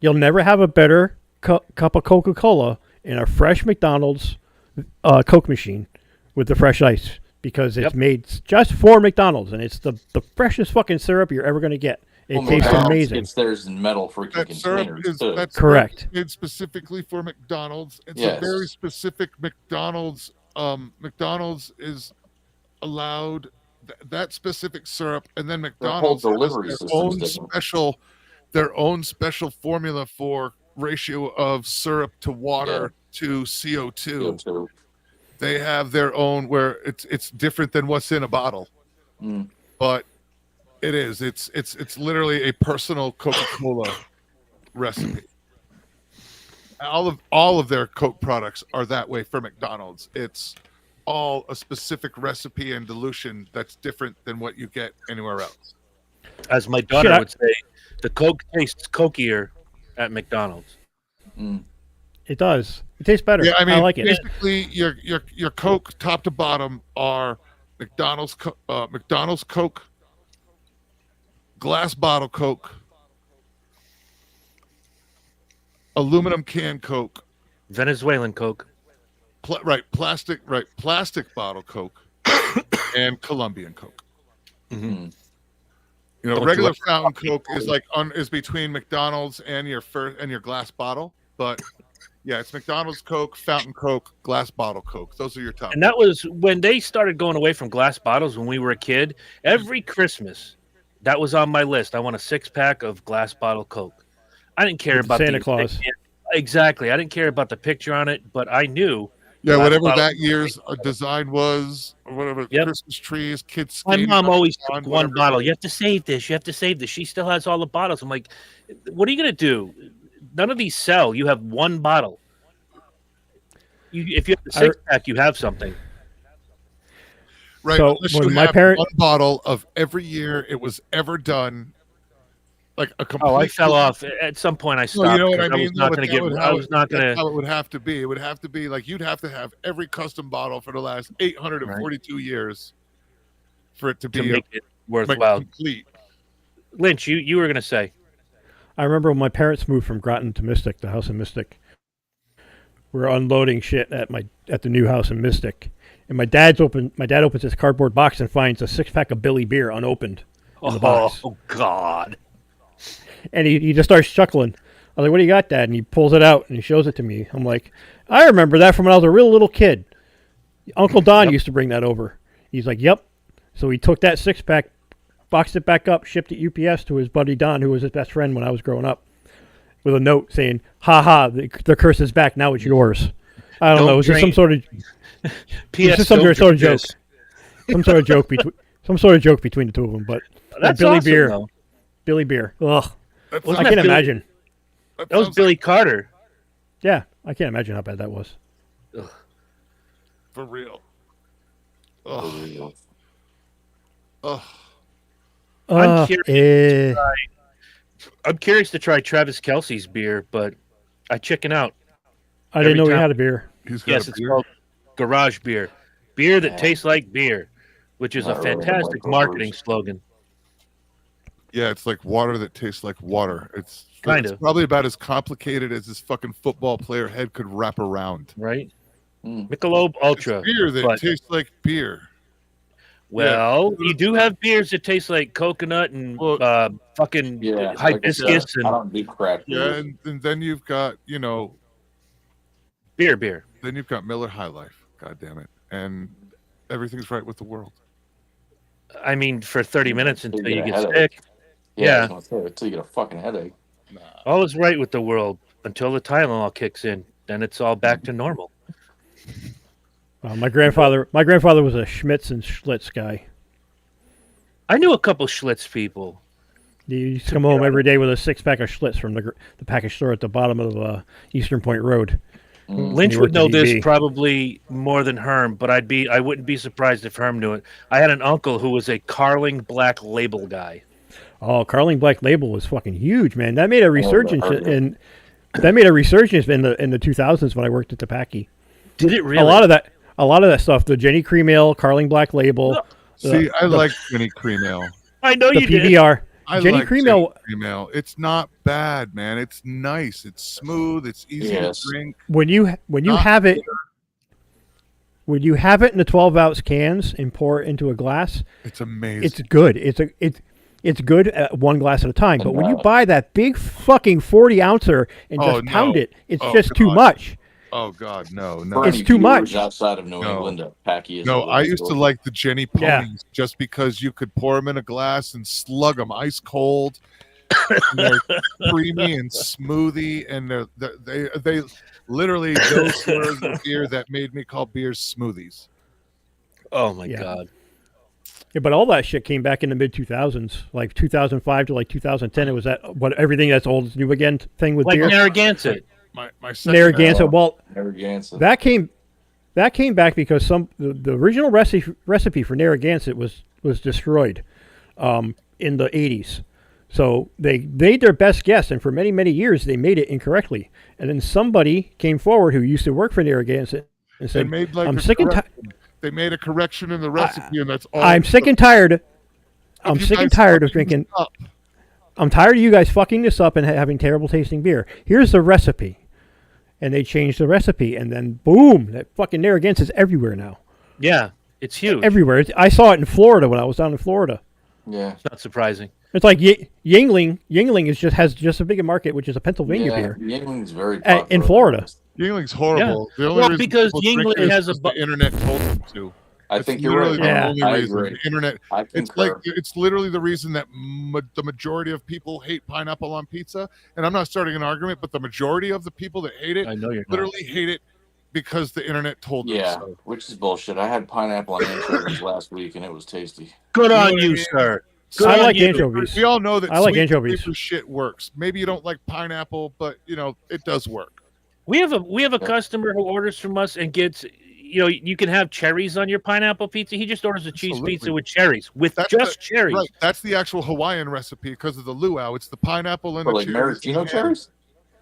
You'll never have a better cup of Coca-Cola in a fresh McDonald's Coke machine with the fresh ice because it's made just for McDonald's, and it's the freshest fucking syrup you're ever going to get. It tastes amazing. It's theirs in metal freaking containers too. That's correct. Made specifically for McDonald's. It's a very specific McDonald's. McDonald's is allowed that specific syrup, and then McDonald's has their own special formula for ratio of syrup to water to CO2. They have their own where it's different than what's in a bottle, but it's literally a personal Coca-Cola recipe. All of their Coke products are that way for McDonald's. It's all a specific recipe and dilution that's different than what you get anywhere else. As my daughter would say, the Coke tastes cokier at McDonald's. It does. It tastes better. Yeah, I mean, like it. Basically, your Coke top to bottom are McDonald's Coke, glass bottle Coke, aluminum can Coke, Venezuelan Coke, plastic bottle Coke, and Colombian Coke. Mm-hmm. You know, regular fountain Coke is is between McDonald's and your glass bottle, but yeah, it's McDonald's Coke, fountain Coke, glass bottle Coke. Those are your top. And that was when they started going away from glass bottles when we were a kid. Every Christmas, that was on my list. I want a 6-pack of glass bottle Coke. I didn't care about Santa Claus. Exactly. I didn't care about the picture on it, but I knew. Yeah, whatever that year's design was, or whatever, Christmas trees, kids. My mom always took one bottle. You have to save this. You have to save this. She still has all the bottles. I'm like, what are you going to do? None of these sell. You have one bottle. If you have the 6-pack, you have something. Right. So when my parents, one bottle of every year it was ever done, like a complete. I fell off at some point. I stopped. Well, you know what I mean? I was not going to get. I was not going to. How it would have to be. It would have to be like you'd have to have every custom bottle for the last 842 years for it to make it worthwhile. Complete. Lynch, you were going to say. I remember when my parents moved from Groton to Mystic, the house in Mystic. We were unloading shit at the new house in Mystic, and my dad opens his cardboard box and finds a 6-pack of Billy beer unopened in the box. Oh God! And he just starts chuckling. I was like, "What do you got, Dad?" And he pulls it out and he shows it to me. I'm like, "I remember that from when I was a real little kid. Uncle Don used to bring that over." He's like, "Yep." So he took that 6-pack, boxed it back up, shipped it UPS to his buddy Don, who was his best friend when I was growing up, with a note saying, "Ha ha, the curse is back. Now it's yours." I don't know. Is this some sort of PS? Some sort of joke. Some sort of joke between the two of them. But that's Billy awesome, beer, though. Billy beer. Ugh, I Wasn't can't that imagine. That was Billy Carter. Yeah, I can't imagine how bad that was. Ugh. For real. Ugh. Ugh. I'm curious to try Travis Kelce's beer, but I chicken out. I didn't know he had a beer. Yes, it's called Garage Beer. Beer that tastes like beer, which is a fantastic marketing slogan. Yeah, it's like water that tastes like water. It's probably about as complicated as this fucking football player head could wrap around. Right? Michelob Ultra. It's beer that tastes like beer. Well, you do have beers that taste like coconut and fucking hibiscus. I don't do crack beers. Yeah, and then you've got, beer. Then you've got Miller High Life. God damn it. And everything's right with the world. I mean, for 30 minutes until you get headache. sick. Yeah. Until you get a fucking headache. All is right with the world until the Tylenol kicks in. Then it's all back to normal. My grandfather was a Schmitz and Schlitz guy. I knew a couple Schlitz people. He used to come home every day with a 6-pack of Schlitz from the package store at the bottom of Eastern Point Road. Lynch would know this probably more than Herm, but I wouldn't be surprised if Herm knew it. I had an uncle who was a Carling Black Label guy. Oh, Carling Black Label was fucking huge, man. That made a resurgence in the 2000s when I worked at Topaki. Did it really? A lot of that stuff, the Jenny Cream Ale, Carling Black Label. See, I like Jenny Cream Ale. I know you did. PBR. Jenny Cream Ale. It's not bad, man. It's nice. It's smooth. It's easy to drink. When you have it, When you have it in the 12-ounce cans and pour it into a glass, It's amazing. it's good. It's good at one glass at a time. But when you Wow. buy that big fucking 40-ouncer and just pound it, it's just too much. Oh God, no. For It's any too viewers much. outside of New England. Packy is. No, a I used to store. like the Jenny Yeah. ponies just because you could pour them in a glass and slug them ice cold. And they're creamy and smoothie, and they literally those were the beer that made me call beers smoothies. Oh my Yeah. god. Yeah, but all that shit came back in the mid 2000s, like 2005 to like 2010. It was that what everything that's old is new again thing with Like beer. Narragansett. My second Narragansett. Well, Narragansett. that came back because the original recipe for Narragansett was destroyed in the 80s. So they made their best guess, and for many years they made it incorrectly. And then somebody came forward who used to work for Narragansett and they said, made like "I'm a sick and tired. correction. They made a correction in the recipe, and that's all. I'm sick and tired. I'm you sick and guys tired of fucking drinking. up. I'm tired of you guys fucking this up and having terrible tasting beer. Here's the recipe." And they changed the recipe, and then boom, that fucking Narragansett's everywhere now. Yeah, it's huge. Everywhere. I saw it in Florida when I was down in Florida. Yeah. It's not surprising. It's like Yingling. Yingling has just as big a market, which is a Pennsylvania beer, Yingling's very in popular. Florida. Yingling's horrible. The only Well, reason because people drink Yingling it is has a because the internet told them to. I It's think you're right. literally the Yeah. only I reason. agree. The internet. I It's concur. it's literally the reason that the majority of people hate pineapple on pizza. And I'm not starting an argument, but the majority of the people that hate it I know you're not. literally hate it because the internet told them Yeah, so. which is bullshit. I had pineapple on anchovies last week, and it was tasty. Good know on what I you, mean? sir. Good I on like you. anchovies. We all know that I like sweet anchovies. flavor shit works. Maybe you don't like pineapple, but it does work. We have a customer who orders from us and gets, you can have cherries on your pineapple pizza. He just orders a cheese Absolutely. pizza with cherries, with That's just cherries. Right, that's the actual Hawaiian recipe because of the luau. It's the pineapple and Or the like cherries. maraschino and cherries?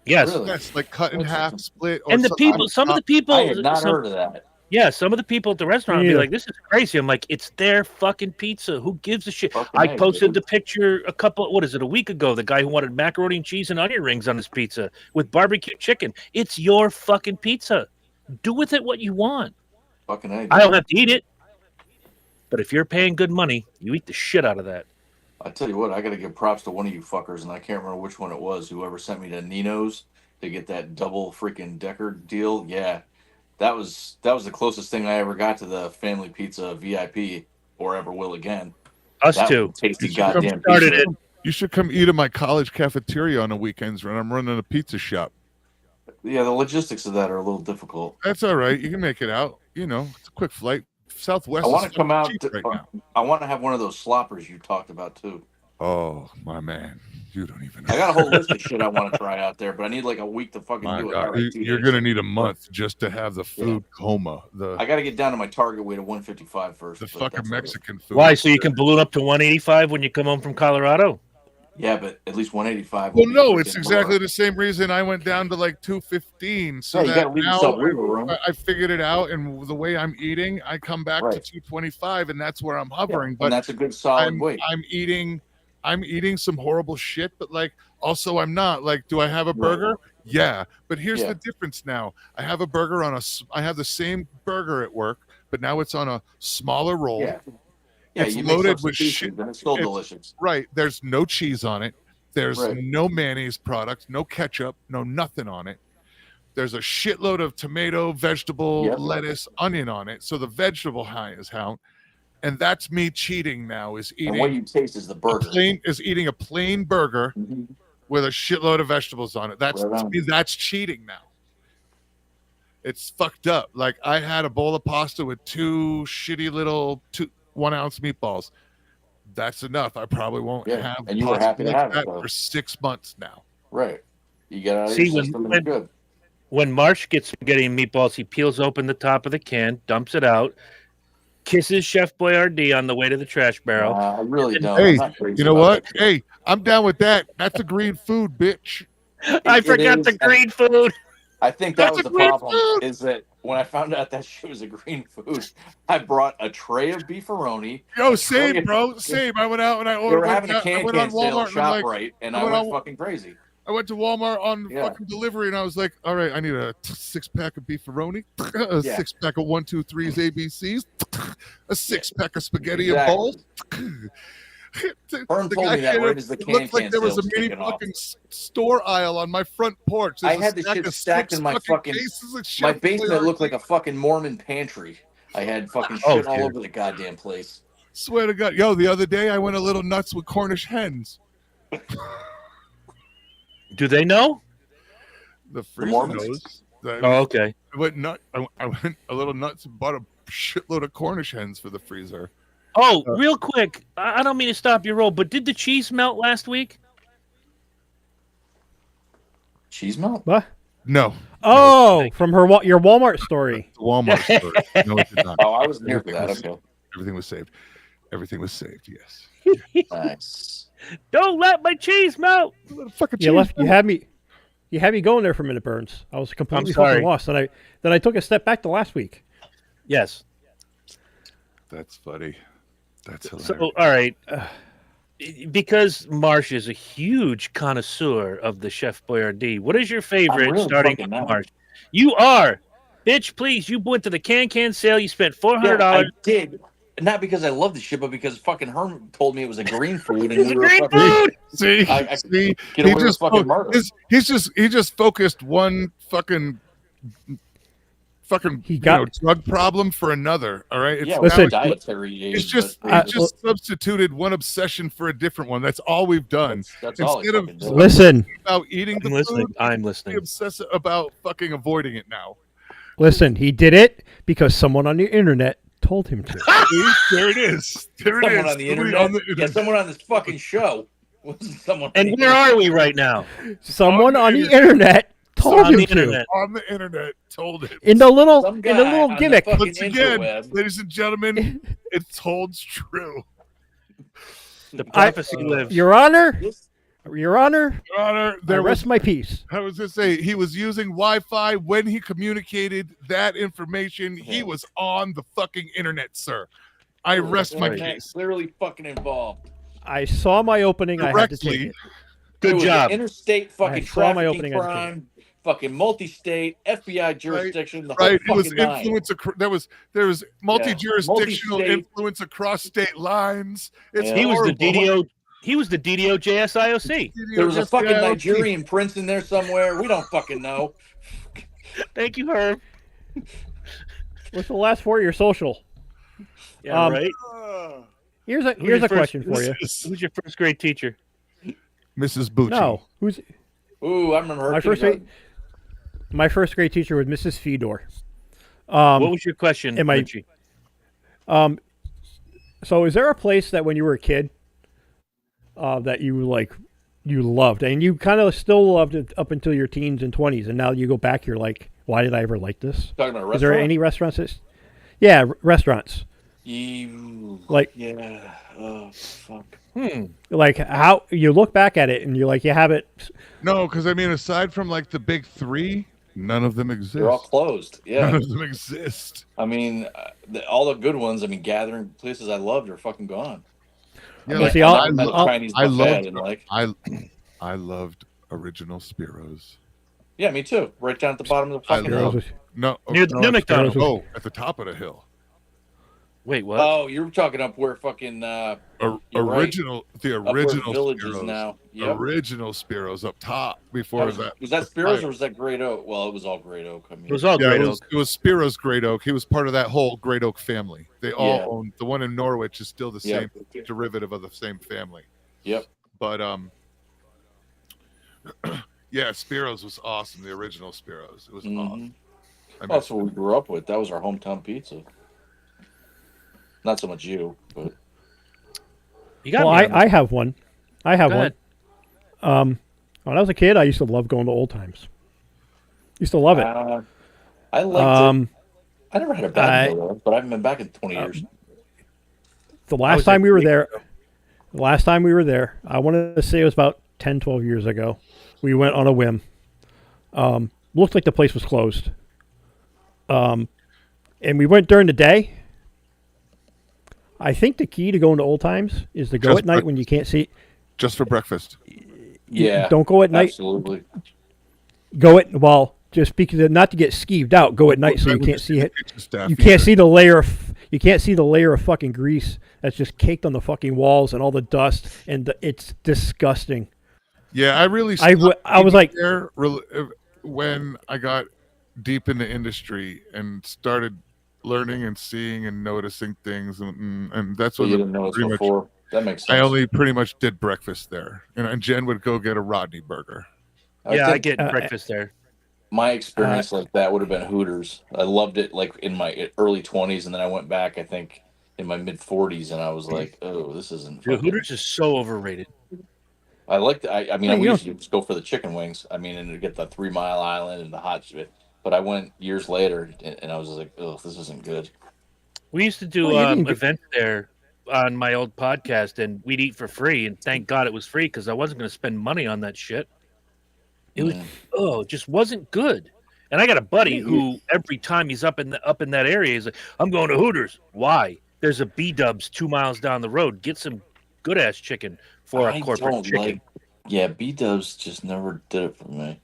Yes. Really? Yes, like cut in half, split. Or And the some- people, some of the people, I had not some- heard of that. yeah, some of the people at the restaurant Me would be neither. like, "This is crazy." I'm like, "It's their fucking pizza. Who gives a shit?" Fucking I A, posted dude. the picture a week ago? The guy who wanted macaroni and cheese and onion rings on his pizza with barbecue chicken. It's your fucking pizza. Do with it what you want. Fucking A. I don't have to eat it, but if you're paying good money, you eat the shit out of that. I tell you what, I got to give props to one of you fuckers, and I can't remember which one it was. Whoever sent me to Nino's to get that double freaking decker deal. Yeah, that was the closest thing I ever got to the family pizza VIP or ever will again. Us That too. was a tasty You should come goddamn started pizza. it. You should come eat in my college cafeteria on the weekends when I'm running a pizza shop. Yeah, the logistics of that are a little difficult. That's all right. You can make it out. It's a quick flight. Southwest. I want is to come fucking out. cheap right now. I want to have one of those sloppers you talked about too. Oh my man, you don't even know. I got a whole list of shit I want to try out there, but I need like a week to fucking My do it. God, Not like 2 you're days. gonna need a month just to have the food coma. I got to get down to my target weight of 155 first. The but fucking that's Mexican food. Why? So you can balloon up to 185 when you come home from Colorado? Yeah, but at least 185. Well, would be no, it's freaking exactly lower. the same reason I went down to like 215. So Yeah, you that gotta leave now yourself wiggle room. I figured it out, and the way I'm eating, I come back to Right. 225, and that's where I'm Yeah, hovering. and But that's a good solid weight. I'm eating some horrible shit, but like also I'm not. Like, do I have a burger? Yeah, but here's Yeah. the difference now. I have a burger I have the same burger at work, but now it's on a smaller roll. Yeah. Yeah, It's you make loaded with substitutions, shit. and it's still It's- delicious. Right. There's no cheese on it. There's Right. no mayonnaise product, no ketchup, no nothing on it. There's a shitload of tomato, vegetable, Yep. lettuce, onion on it. So the vegetable high is out. And that's me cheating now, is And what eating you taste is the burger. a plain burger Mhm. with a shitload of vegetables on it. That's Right to on. me, that's cheating now. It's fucked up. Like I had a bowl of pasta with two shitty little 1 ounce meatballs. That's enough. I probably won't Yeah, have and you were pasta happy to like have it, that though. for 6 months now. Right. You get out of See, your when- system and when- you're good. When Marsh gets spaghetti and meatballs, he peels open the top of the can, dumps it out, kisses Chef Boyardee on the way to the trash barrel. I really don't. Hey, I'm not crazy you know about what? that shit. Hey, I'm down with that. That's a green food, bitch. I it forgot is, the and- green food. I think that That's was a the green problem. food. Is that when I found out that shit was a green food, I brought a tray of beefaroni. Yo, a same, tray of- bro. Same. I went out and I They ordered. were having a I can went on sale Walmart at and I'm like, ShopRite, and I I went went on- fucking crazy. I went to Walmart on Yeah. fucking delivery, and I was like, all right, I need a 6-pack of beefaroni, a 6-pack of 1, 2, 3's ABCs, a 6-pack of spaghetti and balls. Herm told me that right as the It looked like there was a mini fucking store aisle on my front porch. I had the shit stacked in my fucking my basement. Looked like a fucking Mormon pantry. I had fucking shit all over the goddamn place. Swear to God, yo! The other day I went a little nuts with Cornish hens. Do they know? The freezer knows. Okay. I went I went a little nuts and bought a shitload of Cornish hens for the freezer. Oh, real quick. I don't mean to stop your roll, but did the cheese melt last week? Cheese melt? What? No. Oh, from your Walmart story. The Walmart story. No, it did not. Oh, I wasn't here for that. Okay. Everything was saved. Everything was saved. Yes. Nice. Don't let my cheese melt. You had me going there for a minute, Burns. I was completely fucking lost. Then I took a step back to last week. Yes. That's funny. That's hilarious. So, all right. Because Marsh is a huge connoisseur of the Chef Boyardee, what is your favorite really starting with Marsh? You are. Bitch, please. You went to the can sale. You spent $400. Yeah, I did. Not because I love the shit, but because fucking Herm told me it was a green food. And It's a green food! See? See? He just focused one fucking drug problem for another. All right. Listen, dietary. He's just substituted one obsession for a different one. That's all we've done. That's Instead of listen about eating the food, I'm listening. Obsessive about fucking avoiding it now. Listen, he did it because someone on the internet told him to. There it is. Someone on the internet. Yeah, someone on this fucking show. And where are we right now? Someone on the internet told him to. On the internet told him. In the little gimmick. Once again, ladies and gentlemen, it holds true. The prophecy lives. Your Honor, I rest my peace. I was going to say, he was using Wi-Fi when he communicated that information. He was on the fucking internet, sir. I rest my case. Clearly fucking involved. I saw my opening. Directly. I had to take it. Good job. Interstate fucking trafficking crime, fucking multi-state, FBI jurisdiction. Right. It was influence. There was multi-jurisdictional influence across state lines. He was the DDO. He was the DDO JSIOC. There was a fucking Nigerian prince in there somewhere. We don't fucking know. Thank you, Herb. What's the last 4 of your social? Yeah, right. Here's a question for you. Who's your first grade teacher? Mrs. Bucci. No. Ooh, I remember her. My first grade teacher was Mrs. Fedor. What was your question, Bucci? So is there a place that when you were a kid that you loved, and you kind of still loved it up until your teens and 20s, and now you go back, you're like, why did I ever like this? Talking about a restaurant? Is there any restaurants? Yeah, restaurants. Yeah. Oh, fuck. Like how you look back at it and you're like, you have it. No, because I mean, aside from like the big three, none of them exist. They're all closed. Yeah. None of them exist. I mean, all the good ones, gathering places I loved are fucking gone. Yeah, I loved Original Spiro's. Yeah, me too. Right down at the bottom of the fucking hill. Near McDonald's. Oh, at the top of the hill. Wait, what? Oh, you were talking up where fucking original Villages Spiro's. now. Yep. Original Spiro's up top before that. Was that Spiro's or was that Great Oak? Well, it was all Great Oak. I mean, it was all Great Oak. It was Spiro's Great Oak. He was part of that whole Great Oak family. They all owned the one in Norwich is still the same derivative of the same family. Yep. But yeah, Spiro's was awesome. The original Spiro's. It was awesome. That's what we grew up with. That was our hometown pizza. Not so much you, but I have one. I have one. When I was a kid, I used to love going to Old Times. Used to love it. I liked it. I never had a bad meal, but I haven't been back in 20 years. The last time we were there, I wanted to say it was about 10, 12 years ago. We went on a whim. Looked like the place was closed. And we went during the day. I think the key to going to Old Times is to go at night when you can't see. Just for breakfast. Yeah. Don't go at night. Absolutely. Just because not to get skeeved out. Go at night so you can't see it. You Either. can't see the layer. You can't see the layer of fucking grease that's just caked on the fucking walls and all the dust, and it's disgusting. Yeah, I really. I was like, there when I got deep in the industry and started learning and seeing and noticing things, and that's So what you didn't know it before. That makes sense. I only pretty much did breakfast there, and Jen would go get a Rodney burger. I get breakfast there. My experience like that would have been Hooters. I loved it like in my early 20s, and then I went back, I think, in my mid 40s, and I was like, oh, this isn't. Dude, Hooters is so overrated. I liked. I mean, we used to just go for the chicken wings. I mean, and to get the 3 Mile Island and the hot shit. But I went years later, and I was like, oh, this isn't good. We used to do events there on my old podcast, and we'd eat for free. And thank God it was free because I wasn't going to spend money on that shit. It was just wasn't good. And I got a buddy who every time he's up in that area, he's like, "I'm going to Hooters." Why? There's a B-Dubs 2 miles down the road. Get some good ass chicken for a corporate chicken. B-Dubs just never did it for me.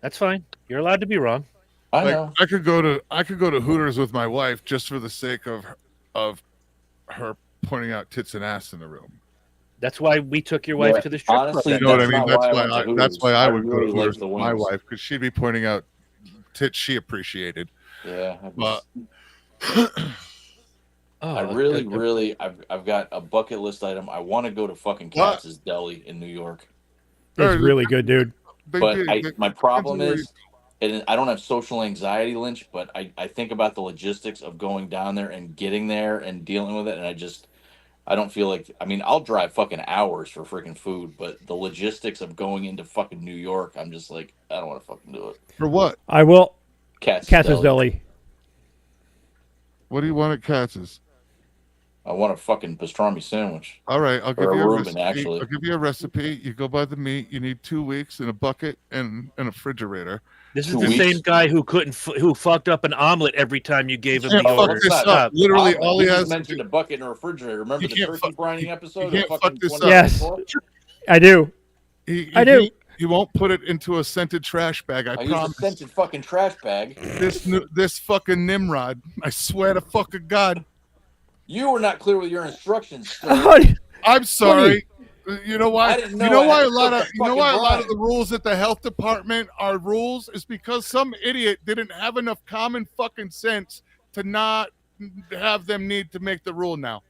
That's fine. You're allowed to be wrong. I know. I could go to Hooters with my wife just for the sake of her pointing out tits and ass in the room. That's why we took your wife to the strip club. You know what I mean? That's why I would go to Hooters with my wife, because she'd be pointing out tits she appreciated. Yeah. But I really, I've got a bucket list item. I want to go to fucking Katz's Deli in New York. It's really good, dude. But my problem is, and I don't have social anxiety, Lynch, but I think about the logistics of going down there and getting there and dealing with it, and I don't feel like, I mean, I'll drive fucking hours for freaking food, but the logistics of going into fucking New York, I'm just like, I don't want to fucking do it. For what? I will. Katz's Deli. What do you want at Katz's? I want a fucking pastrami sandwich. All right, I'll give Or a you a Reuben, recipe. actually. I'll give you a recipe. You go buy the meat. You need 2 weeks in a bucket and a refrigerator. This is the same guy who who fucked up an omelet every time you gave him the order. Literally, all he has mentioned a bucket and a refrigerator. Remember the turkey brining episode? You can't fuck this up. Yes, I do. I do. He won't put it into a scented trash bag. I promise. Use a scented fucking trash bag. This fucking Nimrod. I swear to fucking God. You were not clear with your instructions. I'm sorry. You know why? You know why a lot of the rules at the health department are rules is because some idiot didn't have enough common fucking sense to not have them need to make the rule now.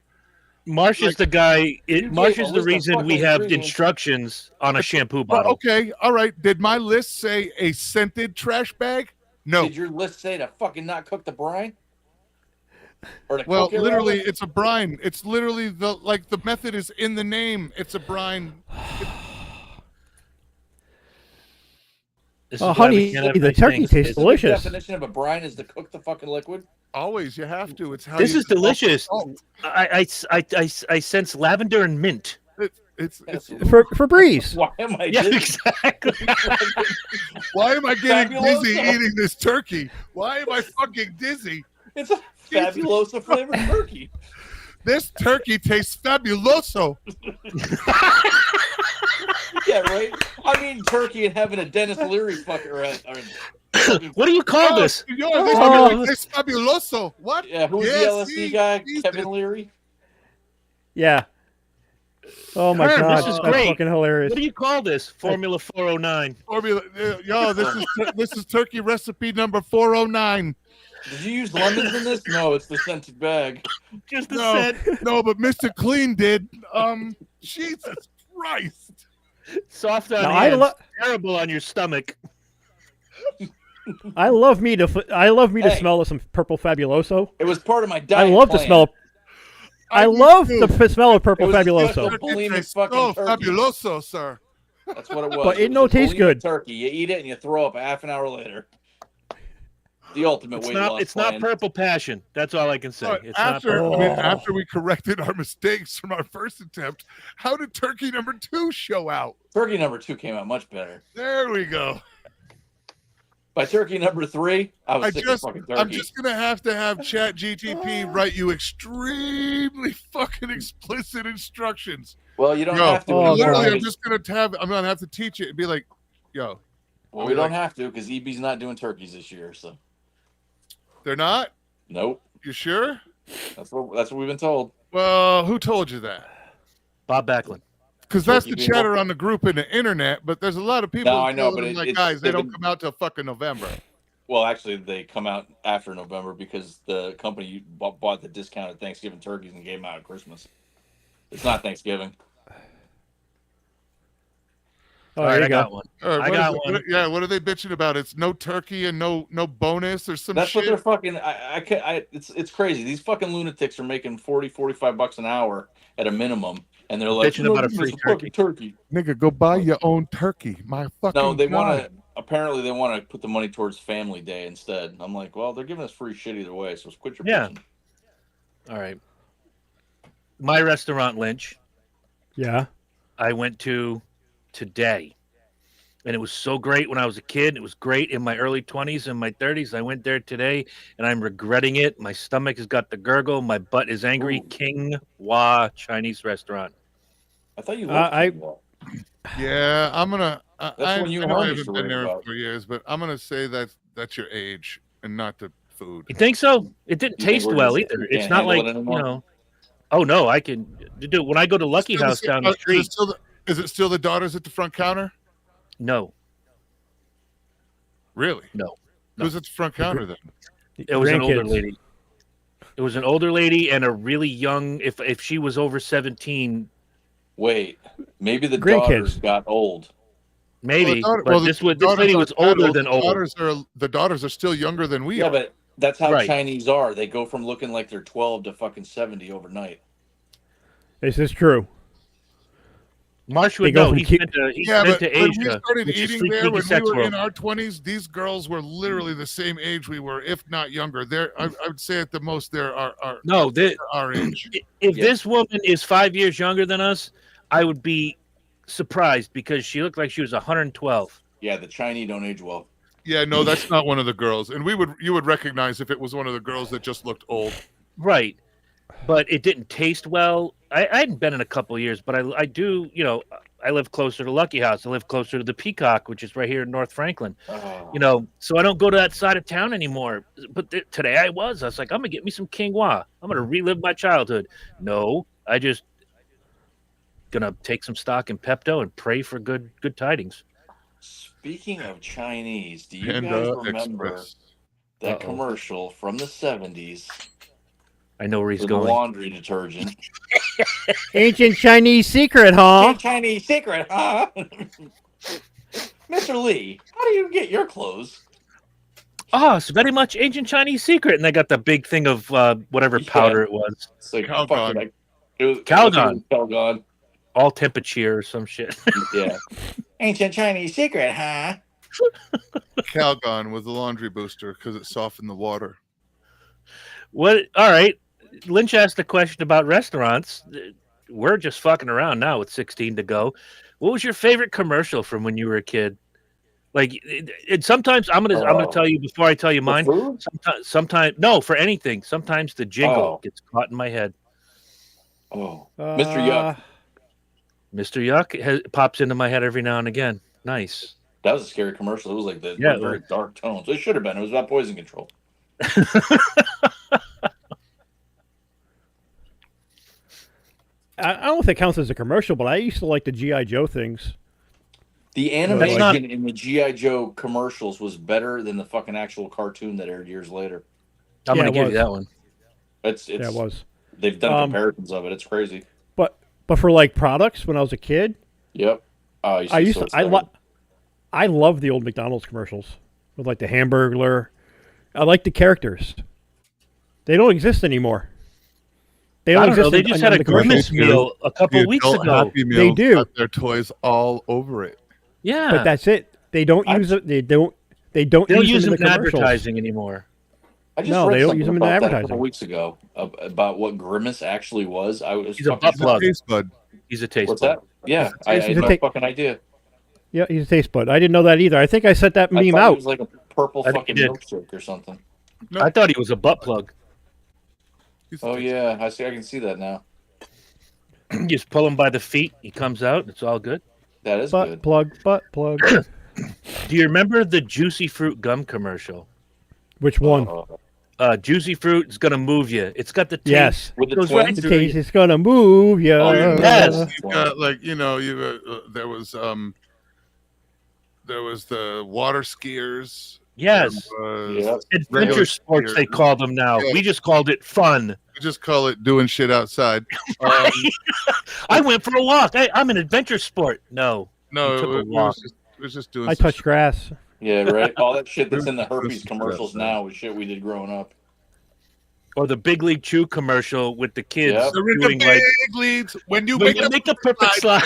Marsh is the guy. Marsh is the reason we have instructions on a shampoo bottle. Okay, all right. Did my list say a scented trash bag? No. Did your list say to fucking not cook the brine? Well, literally, it's a brine. It's literally the method is in the name. It's a brine. Honey, the turkey tastes delicious. The definition of a brine is to cook the fucking liquid. Always, you have to. It's how. This is delicious. I sense lavender and mint. It's for Breeze. Why am I? Exactly. Why am I getting dizzy eating this turkey? Why am I fucking dizzy? It's a fabuloso flavored turkey. This turkey tastes fabuloso. Yeah, right. I mean, turkey and having a Dennis Leary fucking. What do you call this? It's fabuloso. What? Yeah, who's the LSD guy? Kevin Leary. Yeah. Oh my God, this is that's great. Fucking hilarious. What do you call this? Formula 409. This is turkey recipe number 409. Did you use lemons in this? No, it's the scented bag. Just the scent. No, but Mr. Clean did. Jesus Christ. Soft on hands, terrible on your stomach. I love me to smell some purple fabuloso. It was part of my diet. I love the smell. I love the smell of purple fabuloso. Fabuloso, sir. That's what it was. But it no tastes good. Turkey. You eat it and you throw up a half an hour later. The ultimate weight loss. It's not purple passion. That's all I can say. After we corrected our mistakes from our first attempt, how did turkey number 2 show out? Turkey number 2 came out much better. There we go. By turkey number 3, I was sick of fucking turkey. I'm just gonna have Chat GTP write you extremely fucking explicit instructions. Well, you don't have to. Literally, I'm gonna have to teach it and be like, yo. Well, we don't have to because EB's not doing turkeys this year, so. They're not? Nope. You sure? That's what we've been told. Well, who told you that? Bob Backlund. Because that's the chatter on the group and the internet, but there's a lot of people. No, I know, but guys, they don't come out till fucking November. Well, actually, they come out after November because the company bought the discounted Thanksgiving turkeys and gave them out at Christmas. It's not Thanksgiving. All right, I got one. I got one. Yeah, what are they bitching about? It's no turkey and no bonus or some That's shit. What they're fucking. It's crazy. These fucking lunatics are making $40-$45 an hour at a minimum, and they're like bitching about a free turkey. Nigga, go buy your own turkey. My fucking. No, they want to. Apparently, they want to put the money towards Family Day instead. I'm like, well, they're giving us free shit either way, so quit your bitching. All right. My restaurant, Lynch. Yeah. I went to today, and it was so great when I was a kid. It was great in my early 20s and my 30s. I went there today, and I'm regretting it. My stomach has got the gurgle. My butt is angry. Ooh. King Hua Chinese restaurant. I thought you loved Yeah, I'm gonna. That's when you I and know I I used haven't to been rave there about. for years, but I'm gonna say that's your age and not the food. You think so? It didn't You think taste we're well just- either. we It's can't not handle like, it anymore? Oh no, I can do. When I go to Lucky House down the street. Is it still the daughters at the front counter? No. Really? No. Who's at the front counter then? It was an older Grandkids. lady. It was an older lady and a really young. If she was over 17, Wait, maybe the Grandkids. daughters got old. maybe. Well, This daughters lady was aren't that older old. than old. The daughters are still younger than we Yeah, are. but that's how Right. Chinese are. They go from looking like they're 12 to fucking 70 overnight. This is true. Marsh They would go know. from He's ki- been to but Asia, when we started which is eating freaky there, when we sex were world. in our 20s, these girls were literally the same age we were, if not younger. I would say at the most they're No, our age. if Yeah. this woman is 5 years younger than us, I would be surprised because she looked like she was 112. Yeah, the Chinese don't age well. Yeah, no, that's not one of the girls, and you would recognize if it was one of the girls that just looked old. Right. But it didn't taste well. I hadn't been in a couple of years, but I do, I live closer to Lucky House. I live closer to the Peacock, which is right here in North Franklin. Oh. So I don't go to that side of town anymore. But today I was like, I'm going to get me some King Hua. I'm going to relive my childhood. No, I just going to take some stock in Pepto and pray for good tidings. Speaking of Chinese, do you Panda guys remember Express. that commercial from the 70s I know where he's with going. laundry detergent? Ancient Chinese secret, huh? Chinese secret, huh? Mr. Lee, how do you get your clothes? Oh, it's very much ancient Chinese secret. And they got the big thing of whatever Yeah. powder it was. It's like, Calgon. fuck it, it was Calgon. Calgon. All temperature or some shit. Yeah. Ancient Chinese secret, huh? Calgon was the laundry booster because it softened the water. What? All right. Lynch asked a question about restaurants. We're just fucking around now with 16 to go. What was your favorite commercial from when you were a kid? Like, sometimes I'm gonna tell you before I tell you mine. Food? Sometimes no, for anything. Sometimes the jingle Oh. gets caught in my head. Oh, Mr. Yuck. Mr. Yuck pops into my head every now and again. Nice. That was a scary commercial. It was like the Yeah, very dark tones. It should have been. It was about poison control. I don't know if it counts as a commercial, but I used to like the G.I. Joe things. The animation in the G.I. Joe commercials was better than the fucking actual cartoon that aired years later. I'm Yeah, gonna it give was. you that one. It's Yeah, it was. They've done comparisons of it. It's crazy. But for like products, when I was a kid, Yep. Oh, I love the old McDonald's commercials with like the Hamburglar. I like the characters. They don't exist anymore. They I don't don't know. exist. They in- just in had a the commercials. Grimace meal a couple The weeks adult ago. Happy Meals do. got their toys all over it. Yeah, But that's it. They don't use it. They don't use them them in in the commercials. advertising anymore. I just No, read they don't something use them in about that a advertising. couple weeks ago about what Grimace actually was. I was He's a fucking butt plug. Taste bud. He's a taste What's bud. that? Yeah, I He's had a no ta- fucking idea. Yeah, he's a taste bud. I didn't know that either. I think I set that I meme thought out. He was like a purple I think fucking he did. milkshake or something. No. I thought he was a butt plug. Oh yeah, I see. I can see that now. You just pull him by the feet. He comes out. It's all good. That is Butt good. plug, butt plug. Do you remember the Juicy Fruit gum commercial? Which one? Juicy Fruit is gonna move you. It's got the taste. Yes. With the Goes twins? right The through taste you. is gonna move you. Oh, yeah. Yes. You've got like there was the water skiers. Yes. There was Yep. Adventure regular sports, skiers. they call them now. Yeah. We just called it fun. We just call it doing shit outside. I went for a walk. I'm an adventure sport. No. No, You took a it walk. was just doing. I some touched grass. Yeah, right. All that shit that's in the This herpes is commercials good, now is shit we did growing up. Or the Big League Chew commercial with the kids Yep. They're in doing the like big leads. When you when make you make a perfect slide.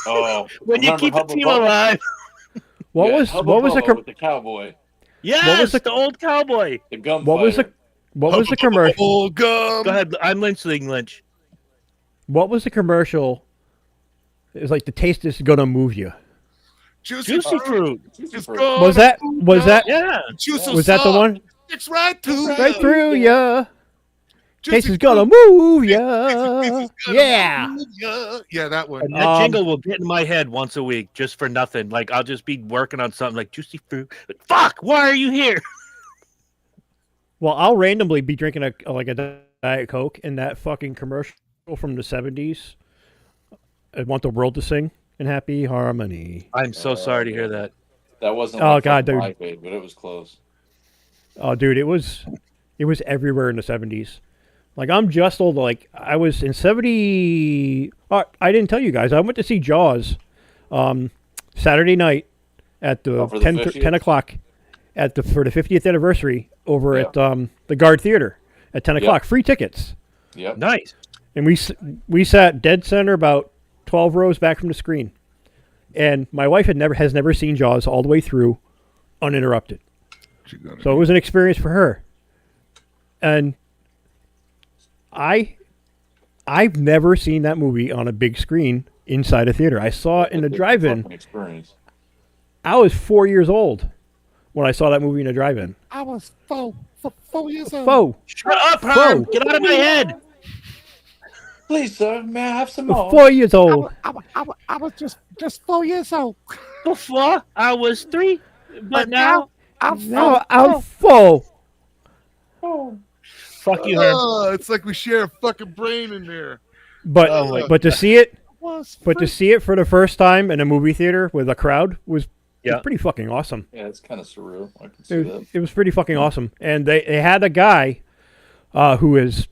Oh, When you remember keep the Hubba team Bubba? alive. What Yeah, was Hubba what was the Bubba com- with the cowboy, Yes, the- the old cowboy. the gun what was the fighter. what was the commercial? Oh, gum. Go ahead. I'm Lynching Lynch. What was the commercial? It was like the taste is gonna move you. Juicy Fruit. It's Fruit. gone. Was that Yeah. Juice was that the one? It's right to Right through ya. Juicy Taste is gonna move ya. Yeah. Yeah, that one. And that jingle will get in my head once a week just for nothing. Like I'll just be working on something like Juicy Fruit. Like, fuck, why are you here? Well, I'll randomly be drinking a Diet Coke, and that fucking commercial from the 70s. I want the world to sing in happy harmony. I'm so sorry to hear that. That wasn't. Oh, like God, fucking dude. Live Aid, but it was close. Oh, dude, it was everywhere in the 70s. Like, I'm just old. Like, I was in 70. Oh, I didn't tell you guys. I went to see Jaws Saturday night at the for the 10 o'clock for the 50th anniversary over Yeah. at the Guard Theater at 10 Yep. o'clock. Free tickets. Yep. Nice. And we sat dead center about 12 rows back from the screen. And my wife has never seen Jaws all the way through uninterrupted. So it was an experience for her. And I've never seen that movie on a big screen inside a theater. I saw it in a It's a drive-in. fucking experience. I was 4 years old when I saw that movie in a drive-in. I was 4 years old. Whoa. Shut up, Herm. Whoa. Get out of my head. Please, sir, may I have some more? 4 years old. I was just 4 years old. Before I was 3, but now Now I'm full. fuck you, Herm. It's like we share a fucking brain in there. But Oh my but to see it Was to see it for the first time in a movie theater with a crowd was Yeah. pretty fucking awesome. Yeah, it's kind of surreal. I can see It was pretty fucking awesome. And they had a guy who has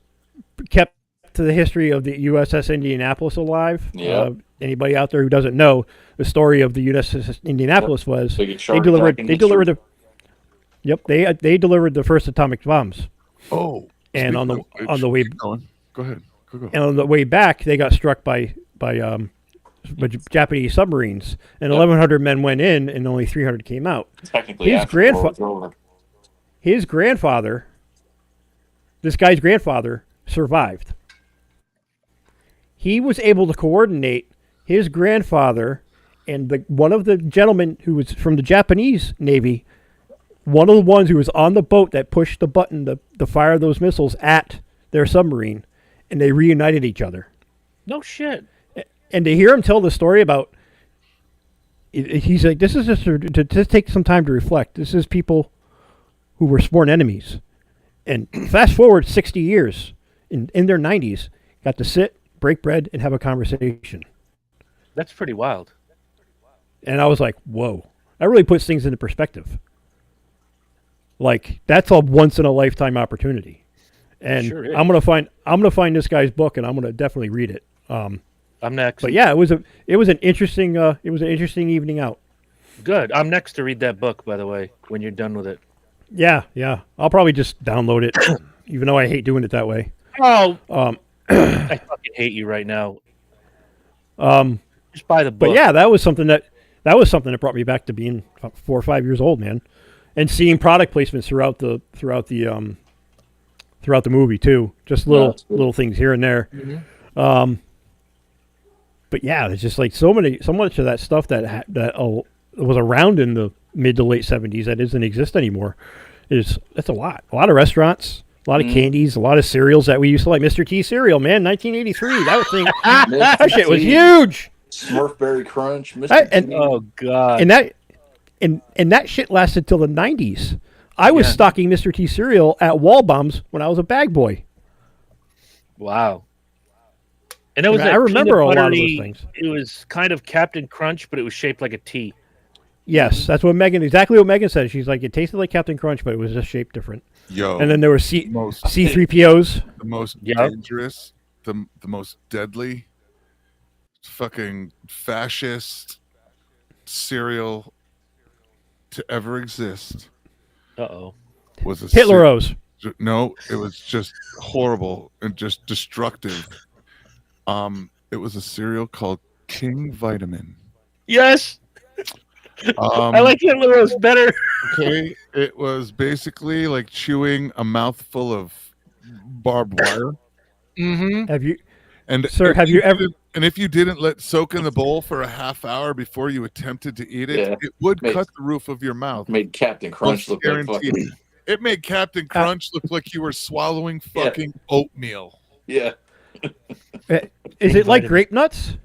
kept to the history of the USS Indianapolis alive. Yeah. Anybody out there who doesn't know, the story of the USS Indianapolis was Big they shark delivered attacking they the delivered ship. the Yep, they delivered the first atomic bombs. Oh. And on the way Keep going. Go ahead. Go. and on the way back they got struck by Japanese submarines, and 1,100 men went in, and only 300 came out. Technically, His after the war was over. His grandfather, this guy's grandfather, survived. He was able to coordinate his grandfather and one of the gentlemen who was from the Japanese Navy, one of the ones who was on the boat that pushed the button to fire those missiles at their submarine, and they reunited each other. No shit. And to hear him tell the story about, he's like, this is just to take some time to reflect. This is people who were sworn enemies. And fast forward 60 years, in their 90s, got to sit, break bread, and have a conversation. That's pretty wild. And I was like, whoa. That really puts things into perspective. Like, that's a once-in-a-lifetime opportunity. And Sure is. I'm gonna find this guy's book, and I'm gonna definitely read it. I'm next. But yeah, it was an interesting evening out. Good. I'm next to read that book, by the way, when you're done with it. Yeah. I'll probably just download it, even though I hate doing it that way. Oh, I fucking hate you right now. Just buy the book. But yeah, that was something that brought me back to being 4 or 5 years old, man, and seeing product placements throughout the movie too. Just little things here and there. Mm-hmm. But yeah, there's just like so much of that stuff that was around in the mid to late 70s that doesn't exist anymore. That's a lot. A lot of restaurants, a lot of candies, a lot of cereals that we used to like. Mr. T cereal, man, 1983. That shit was huge. Smurfberry Crunch, Mr. T. Oh God. And that shit lasted till the 90s. I was stocking Mr. T cereal at Waldbaum's when I was a bag boy. Wow. And it was I remember a lot of those things. It was kind of Captain Crunch, but it was shaped like a T. Yes, that's exactly what Megan said. She's like, it tasted like Captain Crunch, but it was just shaped different. Yo. And then there were C3POs. The most dangerous, the most deadly, fucking fascist cereal to ever exist. Uh-oh. Was a Hitler-O's. No, it was just horrible and just destructive. It was a cereal called King Vitamin. Yes. I like Hitler-O's better. Okay, it was basically like chewing a mouthful of barbed wire. Mm-hmm. Have you, and sir? Have you ever? And if you didn't let soak in the bowl for a half hour before you attempted to eat it, it would cut the roof of your mouth. Made Captain Crunch look like fucking. It made Captain Crunch look like you were swallowing fucking oatmeal. Yeah. Is it like grape nuts?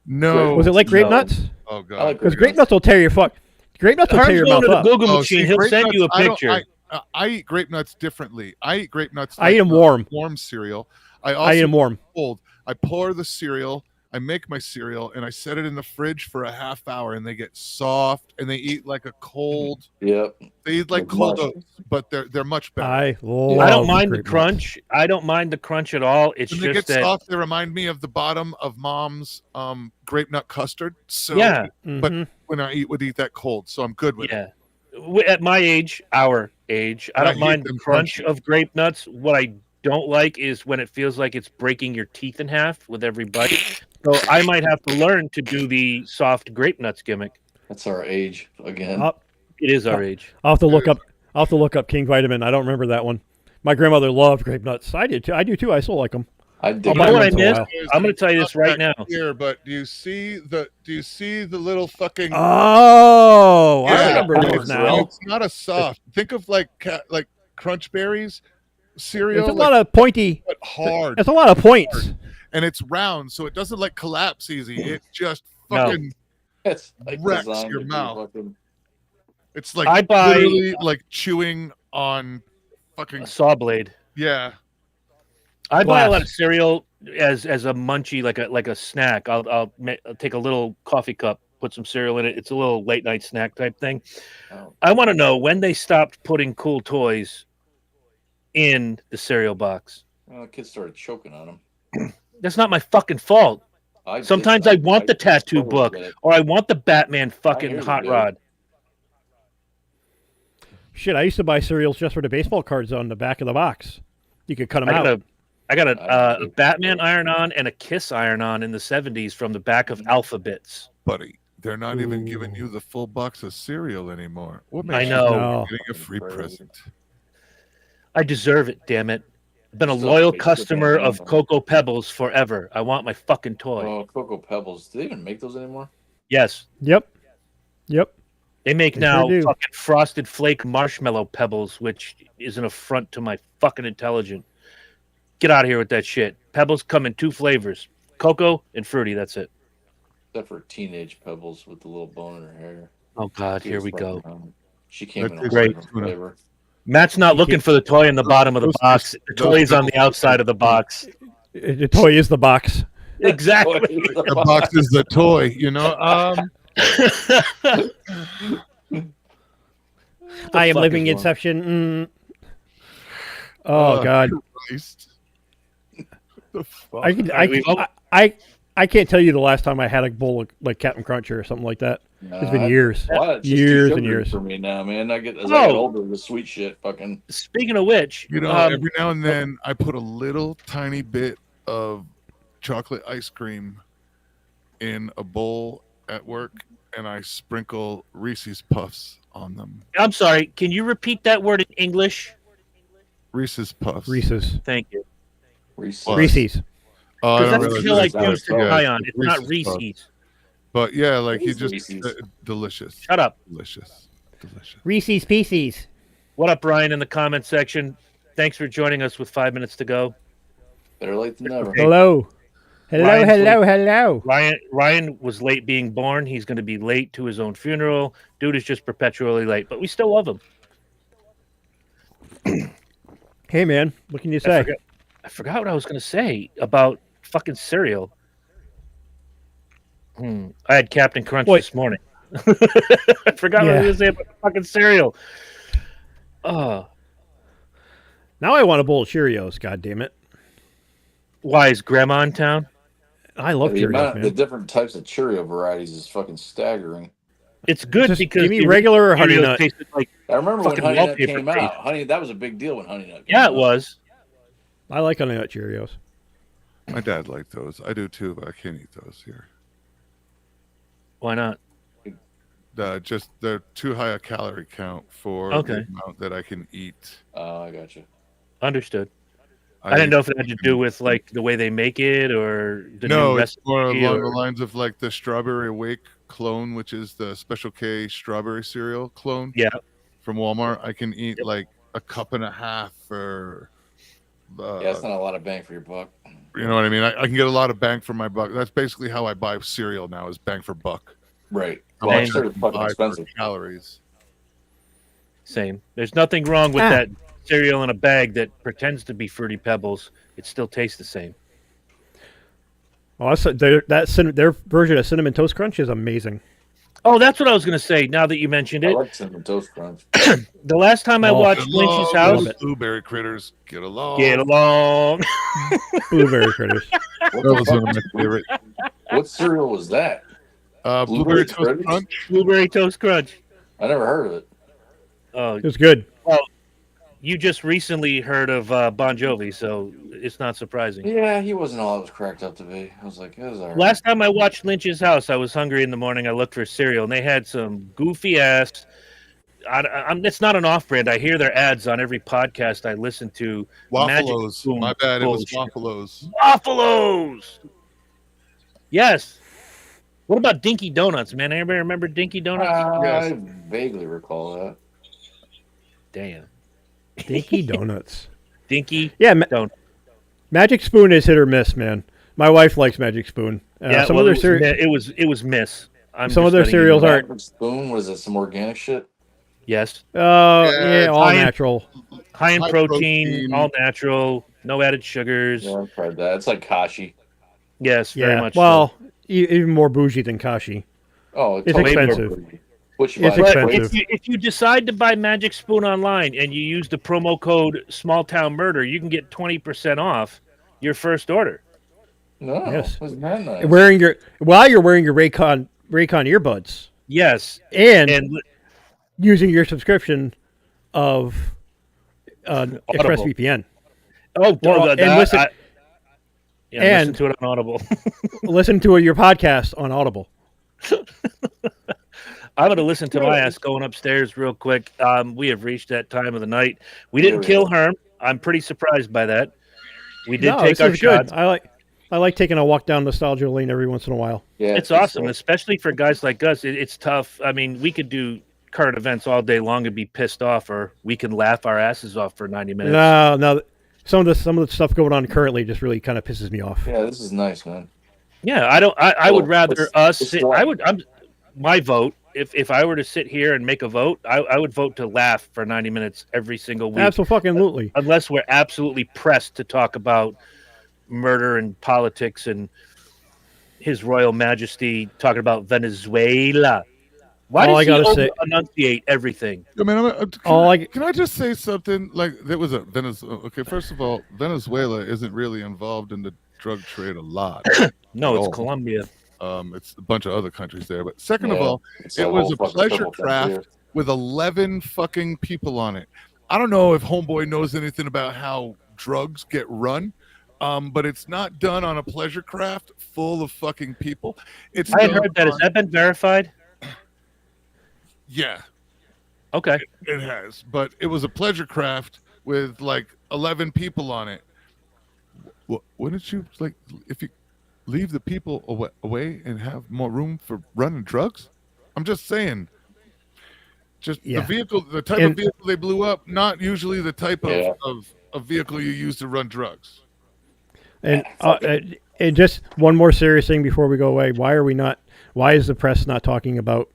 No. Was it like grape nuts? Oh god. Because grape nuts will tear your Grape nuts will tear your mouth up. Google machine. He'll send you a picture. I eat grape nuts differently. I eat grape nuts. I eat them warm. Warm cereal. I eat them warm. Cold. I pour the cereal. I make my cereal and I set it in the fridge for a half hour, and they get soft and they eat like a cold. Yep. They eat like cold oats, but they're much better. I don't mind the crunch. I don't mind the crunch at all. It's when just they get that soft, they remind me of the bottom of Mom's grape nut custard. So yeah, but when I would eat that cold, so I'm good with it. At my age, our age, I don't mind the crunch of grape nuts. What I don't like is when it feels like it's breaking your teeth in half with every bite. So I might have to learn to do the soft grape nuts gimmick. That's our age again. It is our age. I'll have to look up King Vitamin. I don't remember that one. My grandmother loved grape nuts. I did too. I do too. I still like them. I did. You know what I missed? I'm going to tell you this right now. Here, but do you see the little fucking? Oh, I remember those now. It's not a soft. Think of like Crunch Berries cereal. It's a lot of pointy, but hard. It's a lot of points, and it's round, so it doesn't like collapse easy. It just fucking wrecks your mouth. It's like literally like chewing on fucking a saw blade. Yeah. I buy a lot of cereal as a munchie, like a snack. I'll take a little coffee cup, put some cereal in it. It's a little late night snack type thing. Oh. I want to know when they stopped putting cool toys in the cereal box. Well, the kids started choking on them. That's not my fucking fault. Sometimes I want the tattoo book, or I want the Batman fucking hot rod. Shit, I used to buy cereals just for the baseball cards on the back of the box. You could cut them out. I got a Batman iron-on and a Kiss iron-on in the 70s from the back of Alphabets. Buddy, they're not even giving you the full box of cereal anymore. What makes I know. You getting a free present? I deserve it, damn it. I've been a loyal customer of Cocoa Pebbles forever. I want my fucking toy. Oh, Cocoa Pebbles. Do they even make those anymore? Yes. Yep. They make now fucking Frosted Flake Marshmallow Pebbles, which is an affront to my fucking intelligence. Get out of here with that shit. Pebbles come in 2 flavors, cocoa and fruity. That's it. Except for teenage Pebbles with the little bone in her hair. Oh God, here we go. She came in a great flavor. Matt's not looking for the toy in the bottom of the box. The toy is on the outside of the box. The toy is the box. Exactly. The box is the toy. You know. I am living Inception. Oh God. Christ. I can't tell you the last time I had a bowl of like Captain Crunch or something like that. It's been years. Years and years. For me now, man. I get older, the sweet shit fucking. Speaking of which, every now and then I put a little tiny bit of chocolate ice cream in a bowl at work, and I sprinkle Reese's Puffs on them. I'm sorry. Can you repeat that word in English? Reese's Puffs. Reese's. Thank you. Reese's. Because that's the hill I choose to die on. It's not Reese's. But yeah, like These Reese's. delicious. Shut up. Delicious. Reese's Pieces. What up, Ryan, in the comment section? Thanks for joining us with 5 minutes to go. Better late than never. Okay. Hello. Ryan's Hello. Ryan was late being born. He's going to be late to his own funeral. Dude is just perpetually late, but we still love him. Hey, man. What can you say? I forgot what I was going to say about fucking cereal. I had Captain Crunch this morning. I forgot what I was going to say about the fucking cereal. Now I want a bowl of Cheerios, God damn it. Why is Grandma in town? I love Cheerios, man. The different types of Cheerio varieties is fucking staggering. It's good Just because give me regular or Honey Cheerios Nut. tasted like I remember when fucking Honey Nut wallpaper came tape. out. That was a big deal when Honey Nut came Yeah, out. it was. I like Honey Nut Cheerios. My dad liked those. I do too, but I can't eat those here. Why not? Just they're too high a calorie count for the amount that I can eat. Oh, I got you. Understood. I didn't know if it had to do with like the way they make it or the no, new it's recipe. more along the lines of like the Strawberry Awake clone, which is the Special K strawberry cereal clone. Yeah. From Walmart, I can eat like a cup and a half for. It's not a lot of bang for your buck. You know what I mean? I can get a lot of bang for my buck. That's basically how I buy cereal now: is bang for buck. Right. Well, I'm sure it's fucking expensive. Calories. Same. There's nothing wrong with that cereal in a bag that pretends to be Fruity Pebbles. It still tastes the same. Oh, their version of Cinnamon Toast Crunch is amazing. Oh, that's what I was going to say. Now that you mentioned it, I like Cinnamon Toast Crunch. The last time I watched Lynch's house, Blueberry critters, get along. Blueberry critters. That was one of my favorite. What cereal was that? Blueberry Toast Crunch. Blueberry Toast Crunch. I never heard of it. Oh, it was good. Well, you just recently heard of Bon Jovi, so it's not surprising. Yeah, he wasn't all it was cracked up to be. I was like, it was all right. Last time I watched Lynch's house, I was hungry in the morning. I looked for cereal, and they had some goofy ass. It's not an off-brand. I hear their ads on every podcast I listen to. Waffalos. My bad. It was Waffalos. Waffalos. Yes. What about Dinky Donuts, man? Anybody remember Dinky Donuts? I vaguely recall that. Damn. Dinky Donuts. Dinky. Yeah, Donuts. Magic Spoon is hit or miss, man. My wife likes Magic Spoon. Some of their cereals. It was miss. Some of their cereals aren't. Magic Spoon, was it some organic shit? Yes. All natural. High in protein, all natural, no added sugars. Yeah, I've tried that. It's like Kashi. Yes, very much. Well, even more bougie than Kashi. Oh, it's expensive. It's expensive. If you decide to buy Magic Spoon online and you use the promo code Small Town Murder, you can get 20% off your first order. No, yes. Wasn't that nice? While you're wearing your Raycon earbuds. Yes, and using your subscription of ExpressVPN. Listen to it on Audible. Listen to your podcast on Audible. I'm going to listen to my ass going upstairs real quick. We have reached that time of the night. We didn't kill Herm. I'm pretty surprised by that. We did take our shots. I like taking a walk down nostalgia lane every once in a while. Yeah, it's awesome, especially for guys like us. It's tough. I mean, we could do current events all day long and be pissed off, or we can laugh our asses off for 90 minutes. No. Some of the stuff going on currently just really kind of pisses me off. Yeah, this is nice, man. Yeah, I would rather us sit. My vote. If I were to sit here and make a vote, I would vote to laugh for 90 minutes every single week. Absolutely. Unless we're absolutely pressed to talk about murder and politics and His Royal Majesty talking about Venezuela. Why does he enunciate everything? I mean, can I just say something? Like, there was a Venezuela. Okay, first of all, Venezuela isn't really involved in the drug trade a lot. No, it's Colombia. It's a bunch of other countries there. But second of all, it was a pleasure craft with 11 fucking people on it. I don't know if Homeboy knows anything about how drugs get run, but it's not done on a pleasure craft full of fucking people. I had heard that. Has that been verified? Yeah. Okay. It has. But it was a pleasure craft with like 11 people on it. Wouldn't you, like, if you leave the people away and have more room for running drugs? I'm just saying. Just the vehicle, the type of vehicle they blew up, not usually the type of vehicle you use to run drugs. And just one more serious thing before we go away. Why is the press not talking about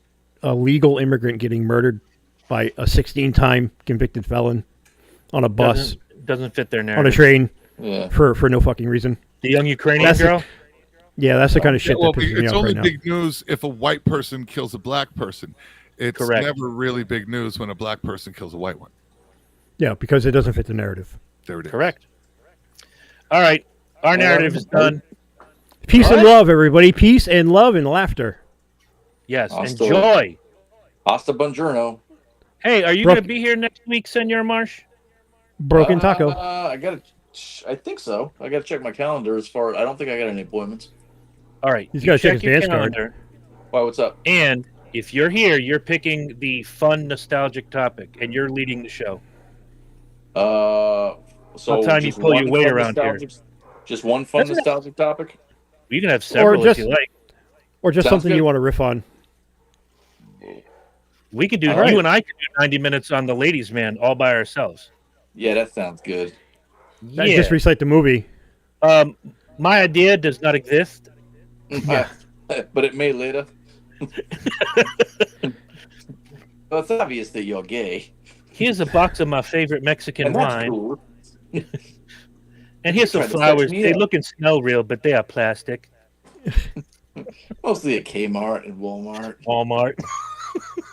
a legal immigrant getting murdered by a 16-time convicted felon on a bus? Doesn't fit their narrative. On a train for no fucking reason. The young Ukrainian girl? That's the kind of shit that pisses me off right now. It's only big news if a white person kills a black person. It's never really big news when a black person kills a white one. Yeah, because it doesn't fit the narrative. There it is. Correct. All right. Our narrative is done. Peace and love, everybody. Peace and love and laughter. Yes, and joy. Hasta buongiorno. Hey, are you going to be here next week, Senor Marsh? Broken Taco. I think so. I got to check my calendar as far. I don't think I got any appointments. All right. He's got to check his dance card. Why, what's up? And if you're here, you're picking the fun, nostalgic topic, and you're leading the show. So what time you pull your weight around here? Just one fun nostalgic topic? You can have several if you like. Or just something you want to riff on. We could do, you and I could do 90 minutes on the Ladies' Man all by ourselves. Yeah, that sounds good. Just recite the movie. My idea does not exist. Yeah. But it may later. Well, it's obvious that you're gay. Here's a box of my favorite Mexican wine. Cool. And here's some flowers. They look and smell real, but they are plastic. Mostly at Kmart and Walmart.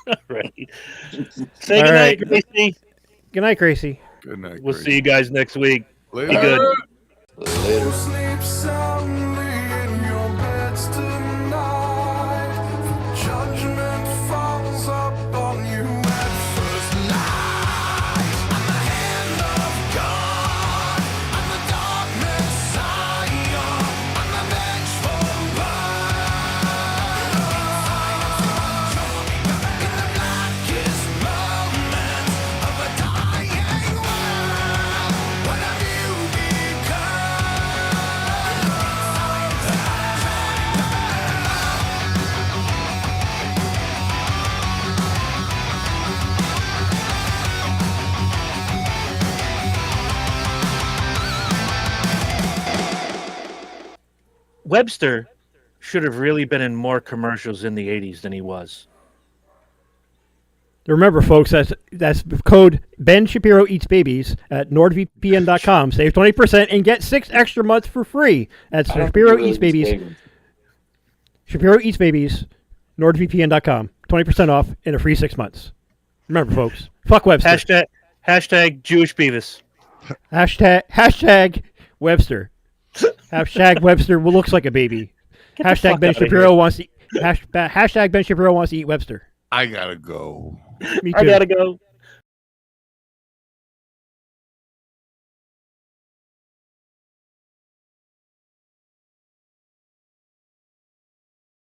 All right. Say goodnight, Gracie. Good night, Gracie. Good night. We'll see you guys next week. Later. Be good. Later. Webster should have really been in more commercials in the 80s than he was. Remember, folks, that's code Ben Shapiro Eats Babies at NordVPN.com. Save 20% and get 6 extra months for free. That's Shapiro Eats Babies. Shapiro Eats Babies, NordVPN.com. 20% off and a free 6 months. Remember, folks, fuck Webster. Hashtag Jewish Beavis. Hashtag Webster. Hashtag Webster looks like a baby. Hashtag Ben Shapiro wants to. Hashtag Ben Shapiro wants to eat Webster. I gotta go. Me too. I gotta go.